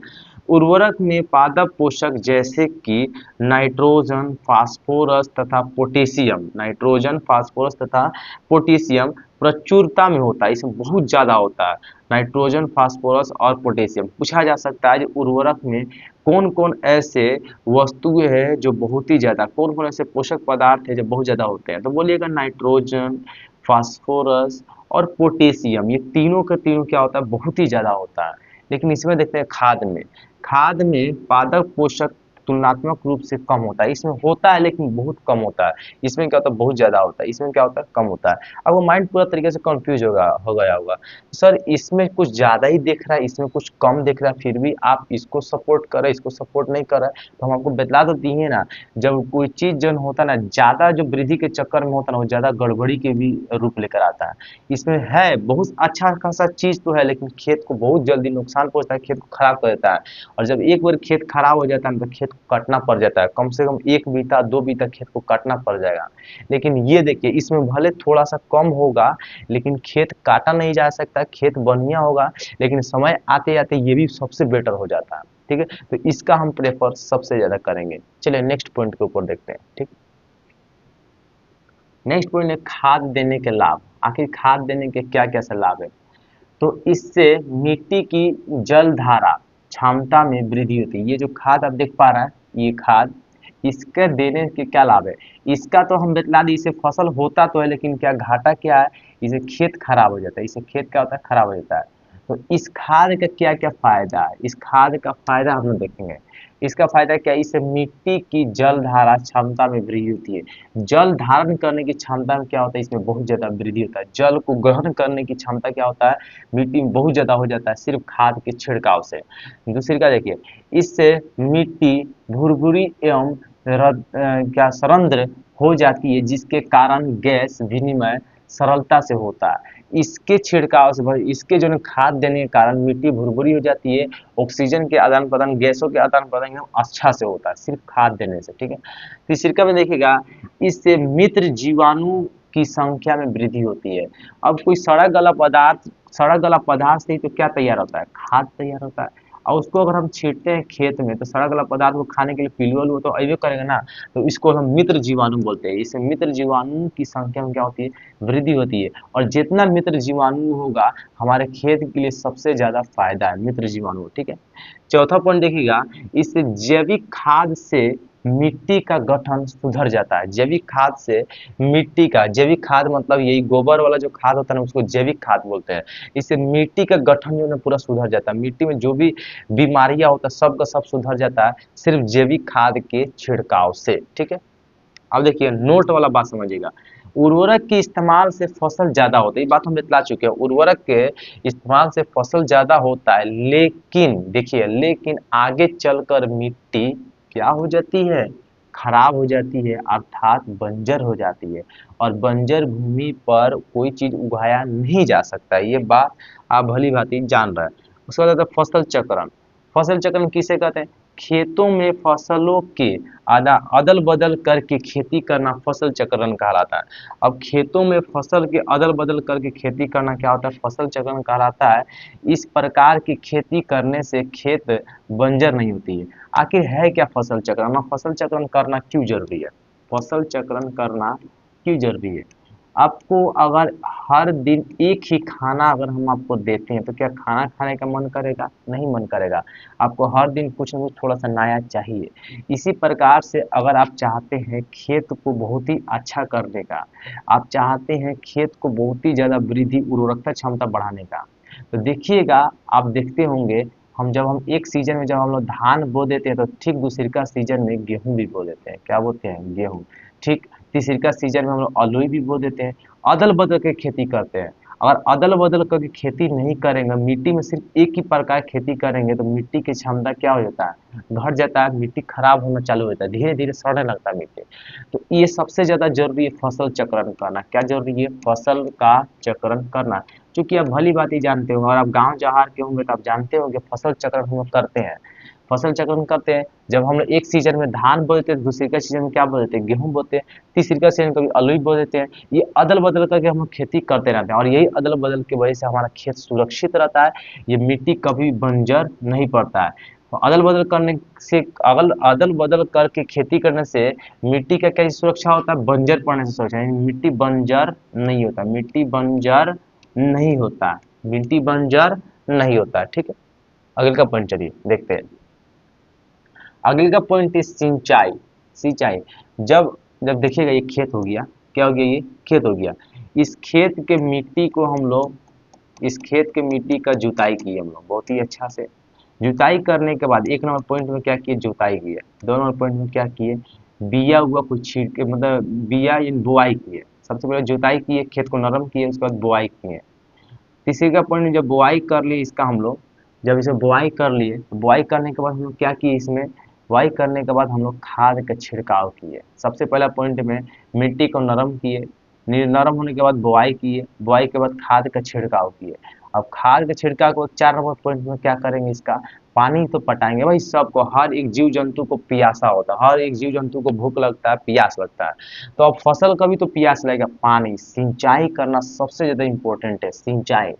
उर्वरक में पादप पोषक जैसे कि नाइट्रोजन, फास्फोरस तथा पोटेशियम, नाइट्रोजन, फास्फोरस तथा पोटेशियम प्रचुरता में होता है, इसमें बहुत ज़्यादा होता है। नाइट्रोजन, फास्फोरस और पोटेशियम। पूछा जा सकता है कि उर्वरक में कौन कौन ऐसे वस्तुएं हैं जो बहुत ही ज़्यादा, कौन कौन ऐसे पोषक पदार्थ है जो बहुत ज़्यादा होते हैं? तो बोलिएगा नाइट्रोजन, फास्फोरस और पोटेशियम, ये तीनों के तीनों क्या होता है? बहुत ही ज़्यादा होता है। लेकिन इसमें देखते हैं खाद में। खाद में पादप पोषक तुलनात्मक रूप से कम होता है, इसमें होता है लेकिन बहुत कम होता है। इसमें क्या होता है? बहुत ज़्यादा होता है, इसमें क्या होता है? कम होता है। अब वो माइंड पूरा तरीके से कंफ्यूज हो गया होगा, सर इसमें कुछ ज़्यादा ही दिख रहा है, इसमें कुछ कम दिख रहा है, फिर भी आप इसको सपोर्ट कर रहे, इसको सपोर्ट नहीं कर रहे। तो हम आपको बतला तो दिए ना, जब कोई चीज़ जन होता है ना, ज़्यादा जो वृद्धि के चक्कर में होता है ना, वो ज़्यादा गड़बड़ी के भी रूप लेकर आता है। इसमें है बहुत अच्छा खासा चीज़ तो है, लेकिन खेत को बहुत जल्दी नुकसान पहुँचता है, खेत को खराब कर देता है। और जब एक बार खेत खराब हो जाता है ना, तो खेत को काटना पड़ जाता है, कम से कम 1 बीता 2 बीता खेत को काटना पड़ जाएगा। लेकिन ये देखिए, इसमें भले थोड़ा सा कम होगा, लेकिन खेत काटा नहीं जा सकता, खेत बढ़िया होगा, लेकिन समय आते आते ये भी सबसे बेटर हो जाता है। ठीक है, तो इसका हम प्रेफर सबसे ज्यादा करेंगे। चलिए नेक्स्ट पॉइंट के ऊपर देखते हैं। ठीक, नेक्स्ट पॉइंट है खाद देने के लाभ। आखिर खाद देने के क्या क्या से लाभ है? तो इससे मिट्टी की जल धारा क्षमता में वृद्धि होती है। ये जो खाद आप देख पा रहे हैं, ये खाद, इसके देने के क्या लाभ है? इसका तो हम बतला दी, इससे फसल होता तो है, लेकिन क्या घाटा क्या है? इसे खेत खराब हो जाता है, इससे खेत क्या होता है? खराब हो जाता है। तो इस खाद का क्या क्या फायदा है? इस खाद का फायदा हम लोग देखेंगे। इसका फायदा क्या है? इससे मिट्टी की जल धारा क्षमता में वृद्धि होती है। जल धारण करने की क्षमता में क्या होता है? इसमें बहुत ज्यादा वृद्धि होता है। जल को ग्रहण करने की क्षमता क्या होता है? मिट्टी में बहुत ज्यादा हो जाता है, सिर्फ खाद के छिड़काव से। दूसरी का देखिए, इससे मिट्टी भुरभुरी एवं क्या सरंध्र हो जाती है, जिसके कारण गैस विनिमय सरलता से होता है। इसके छिड़काव से, इसके जो खाद देने के कारण मिट्टी भुरभुरी हो जाती है, ऑक्सीजन के आदान प्रदान, गैसों के आदान प्रदान एकदम अच्छा से होता है, सिर्फ खाद देने से। ठीक है, तीसरी में देखिएगा, इससे मित्र जीवाणु की संख्या में वृद्धि होती है। अब कोई सड़क गला पदार्थ से ही तो क्या तैयार होता है? खाद तैयार होता है। और उसको अगर हम छींटते हैं खेत में, तो सड़क गला पदार्थ को खाने के लिए पिलुआ उलुआ तो अइबे करेगा ना। तो इसको हम मित्र जीवाणु बोलते हैं। इससे मित्र जीवाणु की संख्या में क्या होती है? वृद्धि होती है। और जितना मित्र जीवाणु होगा, हमारे खेत के लिए सबसे ज्यादा फायदा है मित्र जीवाणु। ठीक है, चौथा पॉइंट देखिएगा, इससे जैविक खाद से मिट्टी का गठन सुधर जाता है। जैविक खाद से मिट्टी का, जैविक खाद मतलब यही गोबर वाला जो खाद होता है ना, उसको जैविक खाद बोलते हैं। इससे मिट्टी का गठन जो है ना पूरा सुधर जाता है। मिट्टी में जो भी बीमारियां होता है सब का सब सुधर जाता है, सिर्फ जैविक खाद के छिड़काव से। ठीक है, अब देखिए नोट वाला बात समझिएगा। उर्वरक के इस्तेमाल से फसल ज्यादा होता है, ये बात हम बतला चुके हैं। उर्वरक के इस्तेमाल से फसल ज्यादा होता है, लेकिन देखिए, लेकिन आगे चलकर मिट्टी क्या हो जाती है? खराब हो जाती है, अर्थात बंजर हो जाती है। और बंजर भूमि पर कोई चीज उगाया नहीं जा सकता, ये बात आप भली भांति जान रहे हैं। उसके बाद आता है फसल चक्रण। फसल चक्रण किसे कहते हैं? खेतों में फसलों के अदल बदल करके खेती करना फसल चक्रण कहलाता है। अब खेतों में फसल के अदल बदल करके खेती करना क्या होता है? फसल चक्रण कहलाता है। इस प्रकार की खेती करने से खेत बंजर नहीं होती है। आखिर है क्या फसल चक्रण? फसल चक्रण करना क्यों जरूरी है? फसल चक्रण करना क्यों जरूरी है? आपको अगर हर दिन एक ही खाना अगर हम आपको देते हैं, तो क्या खाना खाने का मन करेगा? नहीं मन करेगा। आपको हर दिन कुछ न कुछ थोड़ा सा नया चाहिए। इसी प्रकार से अगर आप चाहते हैं खेत को बहुत ही अच्छा करने का, आप चाहते हैं खेत को बहुत ही ज़्यादा वृद्धि, उर्वरकता क्षमता बढ़ाने का, तो देखिएगा, आप देखते होंगे, हम एक सीजन में जब हम लोग धान बो देते हैं, तो ठीक दूसरी का सीजन में गेहूं भी बो देते हैं। क्या बोलते हैं? गेहूं। ठीक तीसरी का सीजन में हम लोग अलुई भी बो देते हैं। अदल बदल के खेती करते हैं। अगर अदल बदल करके खेती नहीं करेंगे, मिट्टी में सिर्फ एक ही प्रकार खेती करेंगे, तो मिट्टी की क्षमता क्या हो जाता है? घट जाता है, मिट्टी खराब होना चालू हो जाता है, धीरे धीरे सड़ने लगता है मिट्टी। तो ये सबसे ज्यादा जरूरी है फसल चक्रण करना। क्या जरूरी है? फसल का चक्रण करना। क्योंकि आप भली बात ही जानते होंगे, और आप गांव जहार के होंगे तो आप जानते होंगे फसल चक्रण हम लोग करते हैं। फसल चक्रण करते हैं, जब हम लोग एक सीजन में धान बो देते हैं, दूसरे का सीजन में क्या बो देते हैं? गेहूं बोते हैं। तीसरी का सीजन कभी अलुई बो देते हैं। ये अदल बदल करके हम लोग खेती करते रहते हैं, और यही अदल बदल की वजह से हमारा खेत सुरक्षित रहता है। ये मिट्टी कभी बंजर नहीं पड़ता है। तो अदल बदल करने से, अदल बदल करके खेती करने से मिट्टी का क्या सुरक्षा होता है? बंजर पड़ने से सुरक्षा, यानी मिट्टी बंजर नहीं होता, मिट्टी बंजर नहीं होता, मिट्टी बंजर नहीं होता। ठीक है, अगले का पॉइंट चलिए देखते हैं। अगले का पॉइंट है सिंचाई। सिंचाई, जब जब देखिएगा, ये खेत हो गया, क्या हो गया? ये खेत हो गया। इस खेत के मिट्टी को हम लोग, इस खेत के मिट्टी का जुताई की हम लोग बहुत ही अच्छा से। जुताई करने के बाद एक नंबर पॉइंट में क्या किए? जुताई किए। दो नंबर पॉइंट में क्या किए? बिया हुआ कुछ छीट के, मतलब बिया इन बुआई किए। सबसे पहले जुताई किए, खेत को नरम किए, उसके बाद बुआई किए। तीसरे का पॉइंट, जब बुआई कर लिए इसका हम लोग, जब इसे बुआई कर लिए, तो बुआई करने के बाद हम लोग क्या किए? इसमें बुआई करने के बाद हम लोग खाद का छिड़काव किए। सबसे पहला पॉइंट में मिट्टी को नरम किए, नरम होने के बाद बुआई किए, बुआई के बाद खाद का छिड़काव किए। अब खाद का छिड़काव को 4 नंबर पॉइंट में क्या करेंगे? इसका पानी तो पटाएंगे भाई सबको, हर एक जीव जंतु को प्यासा होता है, हर एक जीव जंतु को भूख लगता है, प्यास लगता है। तो अब फसल का भी तो प्यास लगेगा, पानी, सिंचाई करना सबसे ज्यादा इंपॉर्टेंट है। सिंचाई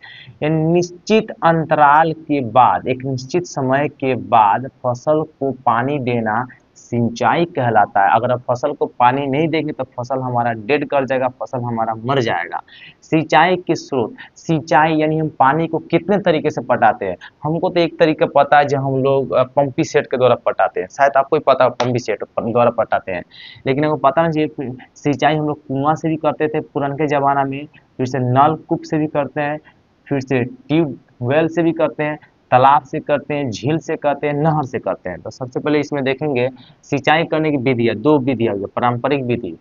यानी निश्चित अंतराल के बाद, एक निश्चित समय के बाद फसल को पानी देना सिंचाई कहलाता है। अगर आप फसल को पानी नहीं देंगे तो फसल हमारा डेड कर जाएगा, फसल हमारा मर जाएगा। सिंचाई के स्रोत, सिंचाई यानी हम पानी को कितने तरीके से पटाते हैं। हमको तो एक तरीका पता है जो हम लोग पंपी सेट के द्वारा पटाते हैं, शायद आपको ही पता है पंपी सेट द्वारा पटाते हैं। लेकिन हमको पता नहीं चाहिए सिंचाई हम लोग कुआं से भी करते थे पुराने जमाना में, फिर से नलकूप से भी करते हैं, फिर से ट्यूबवेल से भी करते हैं, तालाब से करते हैं, झील से करते हैं, नहर से करते हैं। तो सबसे पहले इसमें देखेंगे सिंचाई करने की विधियाँ, दो विधियाँ हो गई। पारंपरिक विधि,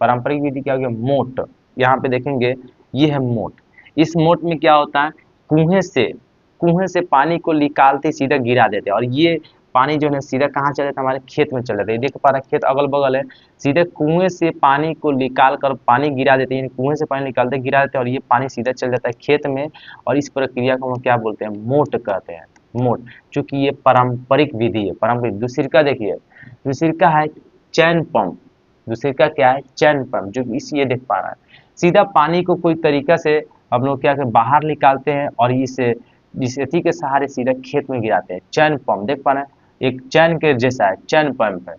पारंपरिक विधि क्या हो गया, मोट, यहाँ पे देखेंगे ये है मोट। इस मोट में क्या होता है, कुएं से पानी को निकालते सीधा गिरा देते हैं, और ये पानी जो है सीधा कहाँ चले जाता है, हमारे खेत में चले जाते हैं। देख पा रहे हैं खेत अगल बगल है, सीधे कुएं से पानी को निकाल कर पानी गिरा देते हैं, कुएं से पानी निकालते गिरा देते हैं, और ये पानी सीधा चल जाता है खेत में। और इस प्रक्रिया को हम क्या बोलते हैं, मोट कहते हैं, मोट। चूंकि ये पारंपरिक विधि है, पारंपरिक। दूसरी का देखिए, दूसरी का है चैन पंप। दूसरी का क्या है, चैन पंप, जो इस ये देख पा रहा है सीधा पानी को कोई तरीका से हम लोग क्या बाहर निकालते हैं और इसे इस अथी के सहारे सीधा खेत में गिराते हैं। चैन पंप देख पा रहे हैं, एक चैन के जैसा है, चैन पंप है।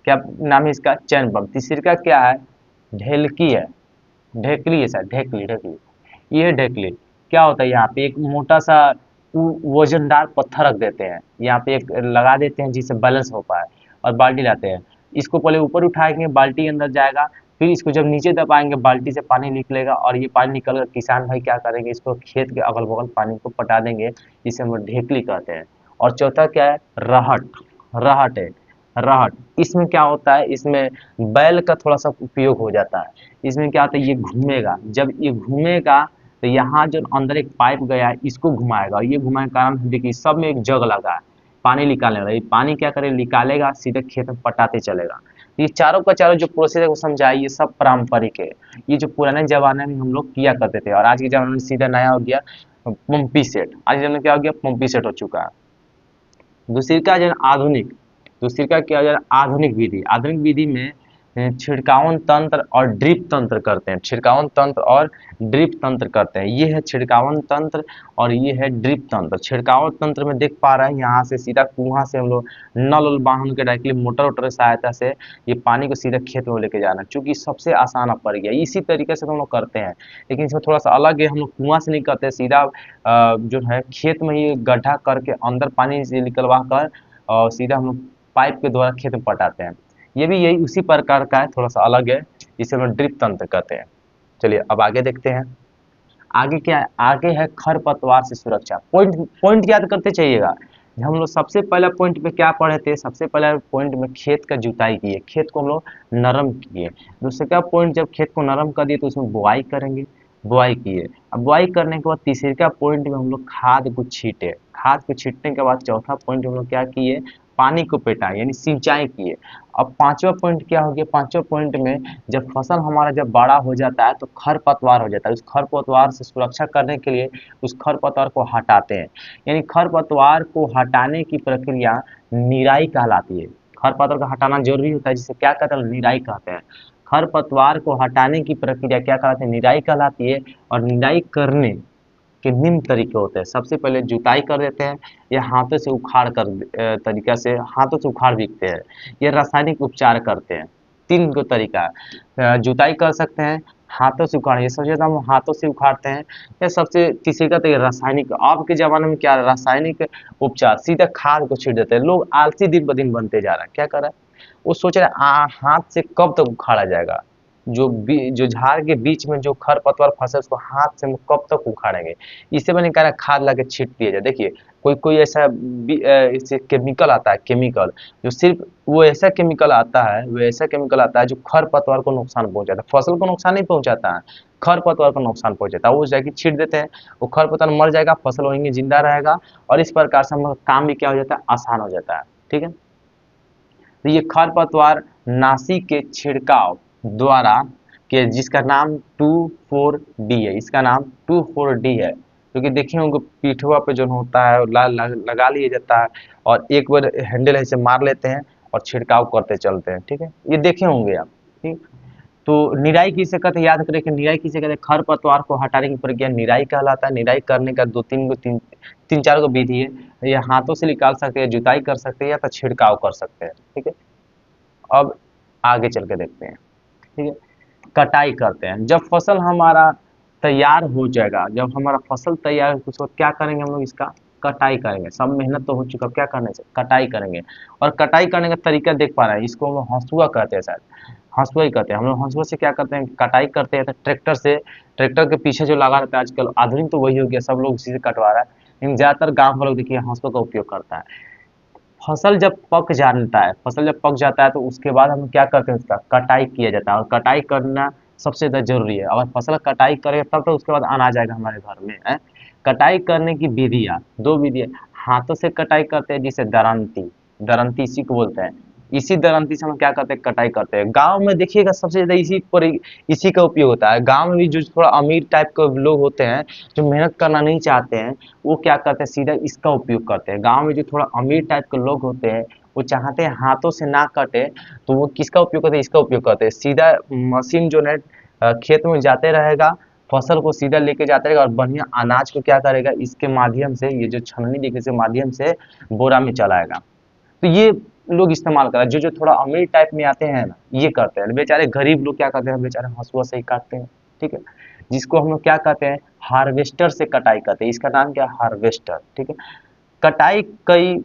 क्या नाम है इसका, चैन पंप। तीसरी का क्या है, ढेलकी है, ढेकली है शायद, ढेकली, ढेकली, ये है ढेकली। क्या होता है, यहाँ पे एक मोटा सा वजनदार पत्थर रख देते हैं, यहाँ पे एक लगा देते हैं जिससे बैलेंस हो पाए, और बाल्टी लाते हैं। इसको पहले ऊपर उठाएंगे, बाल्टी अंदर जाएगा, फिर इसको जब नीचे दबाएंगे बाल्टी से पानी निकलेगा, और ये पानी निकल कर किसान भाई क्या करेंगे, इसको खेत के अगल बगल पानी को पटा देंगे, जिसे हम ढेकली कहते हैं। और चौथा क्या है, रहट, रहट है, रहट। इसमें क्या होता है, इसमें बैल का थोड़ा सा उपयोग हो जाता है। इसमें क्या होता है, ये घूमेगा, जब ये घूमेगा तो यहाँ जो अंदर एक पाइप गया है इसको घुमाएगा, और ये घुमाने के कारण देखिए सब में एक जग लगा है पानी निकालने वाला, ये पानी क्या करे, निकालेगा सीधे खेत में पटाते चलेगा। ये चारों का चारों जो प्रोसेस है वो समझाए, ये सब पारंपरिक है। ये जो पुराने जमाने में हम लोग किया करते थे, और आज के जमाने में सीधा नया हो गया पंपी सेट। आज के जमाने में क्या हो गया, पंपी सेट हो चुका है। दूसरी का जो आधुनिक, दूसरी का क्या हो जाए, आधुनिक विधि। आधुनिक विधि में छिड़कावन तंत्र और ड्रिप तंत्र करते हैं, छिड़कावन तंत्र और ड्रिप तंत्र करते हैं। ये है छिड़कावन तंत्र और ये है ड्रिप तंत्र। छिड़कावन तंत्र में देख पा रहे हैं, यहाँ से सीधा कुआं से हम लोग नल उल बांध के डायरेक्टली मोटर वोटर की सहायता से ये पानी को सीधा खेत में लेके जाना, चूंकि सबसे आसान अब पड़ गया। इसी तरीके से हम लोग करते हैं, लेकिन इसमें थोड़ा सा अलग है, हम लोग कुआं से नहीं करते, सीधा जो है खेत में ही गड्ढा करके अंदर पानी से निकलवा कर और सीधा हम लोग पाइप के द्वारा खेत में पटाते हैं। ये भी यही उसी प्रकार का है, थोड़ा सा अलग है, इसे हम ड्रिप तंत्र कहते हैं। चलिए अब आगे देखते हैं, आगे क्या है, आगे है खरपतवार से सुरक्षा। पॉइंट पॉइंट याद करते चाहिएगा। हम लोग सबसे पहला पॉइंट पे क्या पढ़े थे, सबसे पहला पॉइंट में खेत का जुताई किए, खेत को हम लोग नरम किए। दूसरा पॉइंट जब खेत को नरम कर दिए तो उसमें बुआई करेंगे, बुआई किए। अब बुआई करने के बाद तीसरे पॉइंट में हम लोग खाद को छींटे, खाद को छींटने के बाद चौथा पॉइंट हम लोग क्या किए, पानी को पटाए यानी सिंचाई किए। अब पांचवा पॉइंट क्या हो गया, पांचवा पॉइंट में जब फसल हमारा जब बड़ा हो जाता है तो खरपतवार हो जाता है। उस खरपतवार से सुरक्षा करने के लिए उस खरपतवार को हटाते हैं, यानी खरपतवार को हटाने की प्रक्रिया निराई कहलाती है। खरपतवार को हटाना जरूरी होता है, जिसे क्या कहते हैं, निराई कहते हैं। खरपतवार को हटाने की प्रक्रिया क्या कहलाती है, निराई कहलाती है। और निराई करने के निम्न तरीके होते हैं। सबसे पहले जुताई कर देते हैं, या हाथों से उखाड़ कर तरीका से हाथों से उखाड़ बीकते हैं, या रासायनिक उपचार करते हैं। तीन गो तरीका है, जुताई कर सकते हैं, हाथों से उखाड़, ये सबसे ज्यादा हम हाथों से उखाड़ते हैं, या सबसे तीसरे का तो रासायनिक। अब के जमाने में क्या रासायनिक उपचार, सीधा खाद को छीट देते हैं। लोग आलसी दिन ब दिन बनते जा रहा है, क्या कर रहा है, वो सोच रहे हैं हाथ से कब तक उखाड़ा जाएगा, जो झाड़ के बीच में जो खरपतवार फंसे उसको हाथ से हम कब तक उखाड़ेंगे। इससे मैंने कहा खाद ला के छीट दिया जाए। देखिए कोई कोई ऐसा इससे केमिकल आता है, केमिकल जो सिर्फ वो ऐसा केमिकल आता है, वो ऐसा केमिकल आता है जो खरपतवार को नुकसान पहुंचाता है, फसल को नुकसान नहीं पहुंचाता है, खरपतवार को नुकसान पहुंचाता है। वो जाके छीट देते हैं, वो खरपतवार मर जाएगा, फसल वहीं जिंदा रहेगा, और इस प्रकार से हम लोग काम भी क्या हो जाता है, आसान हो जाता है। ठीक है, तो ये खरपतवार नाशी के छिड़काव द्वारा के जिसका नाम 2,4-D है, इसका नाम 2,4-D है। क्योंकि देखे होंगे पीठवा पे जो होता है लगा लिया जाता है और एक बार हैंडल ऐसे मार लेते हैं और छिड़काव करते चलते हैं। ठीक है, ये देखे होंगे आप। ठीक, तो निराई किसे कहते हैं, याद करें कि निराई किसे कहते हैं, खरपतवार को हटाने की प्रक्रिया निराई कहलाता है। निराई करने का तीन चार गो विधि है, या हाथों से निकाल सकते हैं, जुताई कर सकते हैं, या तो छिड़काव कर सकते हैं। ठीक है, अब आगे चल के देखते हैं। ठीक है, कटाई करते हैं। जब फसल हमारा तैयार हो जाएगा, जब हमारा फसल तैयार हो उसको क्या करेंगे, हम लोग इसका कटाई करेंगे। सब मेहनत तो हो चुका, क्या करने से कटाई करेंगे। और कटाई करने का तरीका देख पा रहे हैं, इसको हम लोग हंसुआ कहते हैं, शायद हंसुआ ही कहते हैं। हम लोग हंसुआ से क्या करते हैं, कटाई करते हैं तो ट्रैक्टर से, ट्रैक्टर के पीछे जो लगा रहता है, आजकल आधुनिक तो वही हो गया, सब लोग उसी से कटवा रहा है, लेकिन ज्यादातर गाँव के लोग देखिए हंसुआ का उपयोग करता है। फसल जब पक जाता है, फसल जब पक जाता है तो उसके बाद हम क्या करते हैं, उसका कटाई किया जाता है। और कटाई करना सबसे ज़्यादा जरूरी है। अगर फसल कटाई करेंगे तब तो उसके बाद अनाज आएगा हमारे घर में है। कटाई करने की विधियाँ, दो विधियाँ, हाथों से कटाई करते हैं जिसे दरांती, दरांती इसी को बोलते हैं। इसी दरांती से हम क्या करते हैं, कटाई करते हैं। गांव में देखिएगा सबसे ज्यादा इसी का उपयोग होता है। गांव में भी जो थोड़ा अमीर टाइप के लोग होते हैं, जो मेहनत करना नहीं चाहते हैं, वो क्या करते हैं, सीधा इसका उपयोग करते हैं। गांव में जो थोड़ा अमीर टाइप के लोग होते हैं, वो चाहते हैं हाथों से ना कटे, तो वो किसका उपयोग करते हैं, इसका उपयोग करते हैं। सीधा मशीन जो है खेत में जाते रहेगा, फसल को सीधा लेके जाता रहेगा और बढ़िया अनाज को क्या करेगा, इसके माध्यम से, ये जो छलनी देखने से माध्यम से बोरा में चलाएगा। तो ये लोग इस्तेमाल कर रहे हैं। जो जो थोड़ा अमीर टाइप में आते हैं ना, ये करते हैं। बेचारे गरीब लोग क्या करते हैं, बेचारे हंसुआ से ही काटते हैं। ठीक है, जिसको हम लोग क्या कहते हैं, हार्वेस्टर से कटाई करते हैं। इसका नाम क्या है, हार्वेस्टर। ठीक है, कटाई कई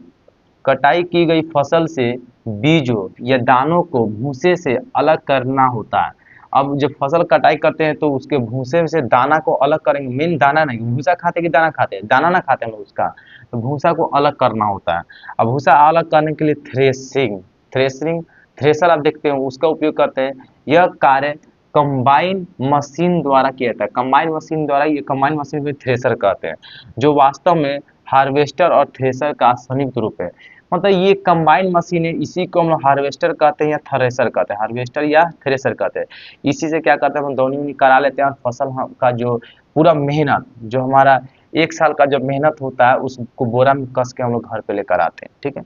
कटाई की गई फसल से बीजों या दानों को भूसे से अलग करना होता है। अब जब फसल कटाई करते हैं तो उसके भूसे से दाना को अलग करेंगे। मेन दाना नहीं, भूसा खाते कि दाना खाते हैं, दाना ना खाते हैं लोग उसका, तो भूसा को अलग करना होता है। अब भूसा अलग करने के लिए थ्रेसिंग थ्रेसर आप देखते हो उसका उपयोग करते हैं। यह कार्य कंबाइन मशीन द्वारा किया जाता है। कंबाइन मशीन द्वारा, ये कंबाइन मशीन को थ्रेसर कहते हैं, जो वास्तव में हार्वेस्टर और थ्रेसर का संयुक्त रूप है। मतलब ये कंबाइन मशीन है, इसी को हम लोग हार्वेस्टर कहते हैं या थ्रेसर कहते हैं, हार्वेस्टर या थ्रेसर कहते हैं। इसी से क्या करते हैं, हम दोनों ही करा लेते हैं और फसल का जो पूरा मेहनत, जो हमारा एक साल का जो मेहनत होता है, उसको बोरा में कस के हम लोग घर पे लेकर आते हैं। ठीक है,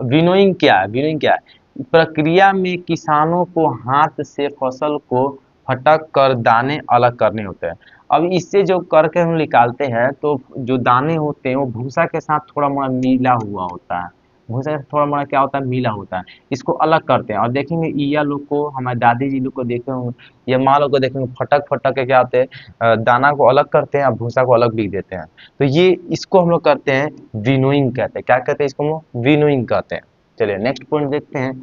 विनोइंग क्या है, विनोइंग क्या है, प्रक्रिया में किसानों को हाथ से फसल को फटक कर दाने अलग करने होते हैं। अब इससे जो करके हम निकालते हैं, तो जो दाने होते हैं वो भूसा के साथ थोड़ा मोड़ा मिला हुआ होता है। भूसा के साथ थोड़ा मोड़ा क्या होता है, मिला होता है। इसको अलग करते हैं और देखेंगे ईया लोग को, हमारे दादी जी लोग को देखे होंगे या माँ लोग को देखेंगे, फटक फटक के क्या होते हैं, दाना को अलग करते हैं और भूसा को अलग बिक देते हैं। तो ये इसको हम लोग करते हैं विनोइंग कहते हैं। क्या कहते हैं, इसको हम लोग विनोइंग कहते हैं। चलिए नेक्स्ट पॉइंट देखते हैं।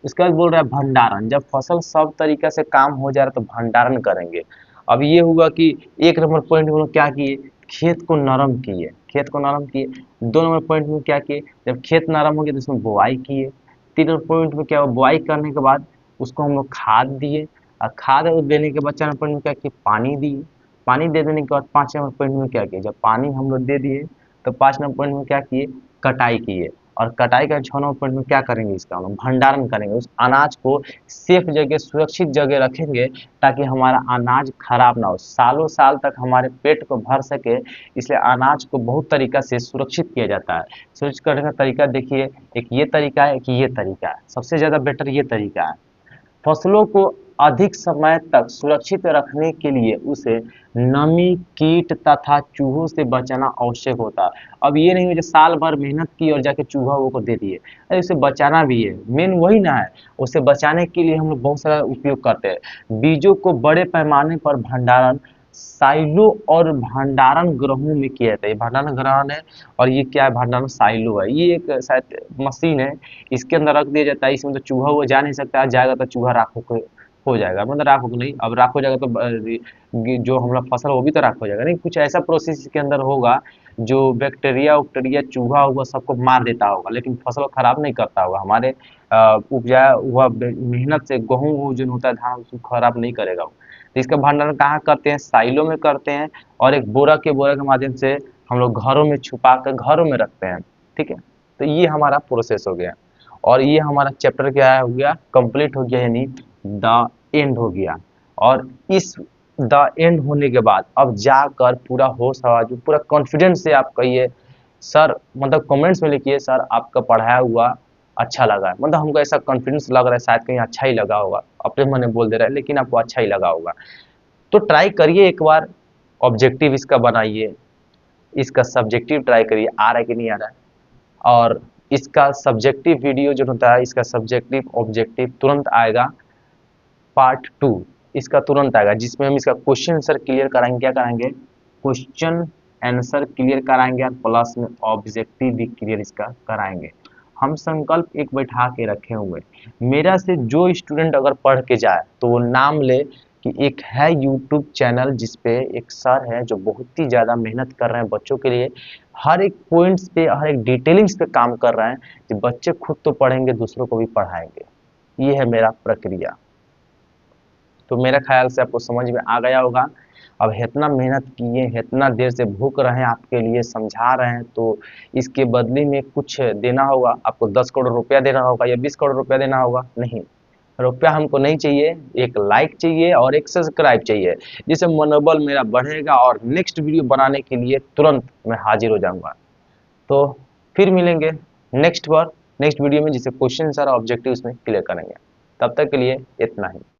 इसका बोल रहा है भंडारण। जब फसल सब तरीका से काम हो जा रहा है तो भंडारण करेंगे। अब ये हुआ कि एक नंबर पॉइंट में लोग क्या किए, खेत को नरम किए, खेत को नरम किए। दो नंबर पॉइंट में क्या किए, जब खेत नरम हो गया तो उसमें बुआई किए। तीन नंबर पॉइंट में क्या हुआ, बुआई करने के बाद उसको हम लोग खाद दिए, और खाद देने के बाद चार नंबर पॉइंट में क्या किए, पानी दिए। पानी दे देने के बाद पाँच नंबर पॉइंट में क्या किए, जब पानी हम लोग दे दिए तो पाँच नंबर पॉइंट में क्या किए, कटाई किए। और कटाई का 6 नंबर पॉइंट में क्या करेंगे, इसका हम लोग भंडारण करेंगे। उस अनाज को सेफ जगह, सुरक्षित जगह रखेंगे, ताकि हमारा अनाज खराब ना हो, सालों साल तक हमारे पेट को भर सके। इसलिए अनाज को बहुत तरीका से सुरक्षित किया जाता है। सुरक्षित करने का तरीका देखिए, एक ये तरीका है, एक ये तरीका है। सबसे ज़्यादा बेटर ये तरीका है। फसलों को अधिक समय तक सुरक्षित रखने के लिए उसे नमी, कीट तथा चूहों से बचाना आवश्यक होता है। अब ये नहीं है जो साल भर मेहनत की और जाके चूहा वो को दे दिए, अरे उसे बचाना भी है, मेन वही ना है। उसे बचाने के लिए हम लोग बहुत सारा उपयोग करते हैं। बीजों को बड़े पैमाने पर भंडारण साइलो और भंडारण गृहों में किया जाता है। ये भंडारण ग्रहण है और ये क्या है, भंडारण साइलो है। ये एक शायद मशीन है, इसके अंदर रख दिया जाता है। इसमें तो चूहा वो जा नहीं सकता, जाएगा तो चूहा राख हो जाएगा, मतलब राख हो नहीं, अब राख हो जाएगा तो जो हमारा फसल वो भी तो राख हो जाएगा। नहीं, कुछ ऐसा प्रोसेस इसके अंदर होगा जो बैक्टीरिया उक्टीरिया चूहा होगा सबको मार देता होगा, लेकिन फसल खराब नहीं करता होगा। हमारे उपजाया हुआ मेहनत से गेहूँ जो होता है, धान, उसको खराब नहीं करेगा वो। तो इसका भंडारण कहाँ करते हैं, साइलो में करते हैं, और एक बोरा के माध्यम से हम लोग घरों में छुपा कर घरों में रखते हैं। ठीक है, तो ये हमारा प्रोसेस हो गया और ये हमारा चैप्टर क्या है, हो गया कंप्लीट हो गया, यानी द एंड हो गया। और इस द एंड होने के बाद अब जाकर पूरा होश आवाज में पूरा कॉन्फिडेंस से आप कहिए सर, मतलब कमेंट्स में लिखिए सर आपका पढ़ाया हुआ अच्छा लगा है, मतलब हमको ऐसा कॉन्फिडेंस लग रहा है शायद कहीं अच्छा ही लगा होगा, अपने मन में बोल दे रहा है लेकिन आपको अच्छा ही लगा होगा। तो ट्राई करिए एक बार, ऑब्जेक्टिव इसका बनाइए, इसका सब्जेक्टिव ट्राई करिए आ रहा है कि नहीं आ रहा है। और इसका सब्जेक्टिव वीडियो जो होता है, इसका सब्जेक्टिव ऑब्जेक्टिव तुरंत आएगा, पार्ट 2 इसका तुरंत आएगा, जिसमें हम इसका क्वेश्चन आंसर क्लियर कराएंगे। क्या कराएंगे? क्वेश्चन आंसर क्लियर कराएंगे और प्लस में ऑब्जेक्टिव भी क्लियर इसका कराएंगे। हम संकल्प एक बैठा के रखे हुए, मेरा से जो स्टूडेंट अगर पढ़ के जाए तो वो नाम ले कि एक है यूट्यूब चैनल जिसपे एक सर है जो बहुत ही ज़्यादा मेहनत कर रहे हैं बच्चों के लिए, हर एक पॉइंट्स पे हर एक डिटेलिंग्स पे काम कर रहे हैं कि बच्चे खुद तो पढ़ेंगे दूसरों को भी पढ़ाएंगे। ये है मेरा प्रक्रिया। तो मेरे ख्याल से आपको समझ में आ गया होगा। अब इतना मेहनत किए, इतना देर से भूख रहे हैं आपके लिए, समझा रहे हैं, तो इसके बदले में कुछ देना होगा आपको। 10 करोड़ रुपया देना होगा या 20 करोड़ रुपया देना होगा? नहीं, रुपया हमको नहीं चाहिए, एक लाइक चाहिए और एक सब्सक्राइब चाहिए, जिससे मनोबल मेरा बढ़ेगा और नेक्स्ट वीडियो बनाने के लिए तुरंत मैं हाजिर हो जाऊंगा। तो फिर मिलेंगे नेक्स्ट वीडियो में, जिसे क्वेश्चन सारा ऑब्जेक्टिव इसमें क्लियर करेंगे। तब तक के लिए इतना ही।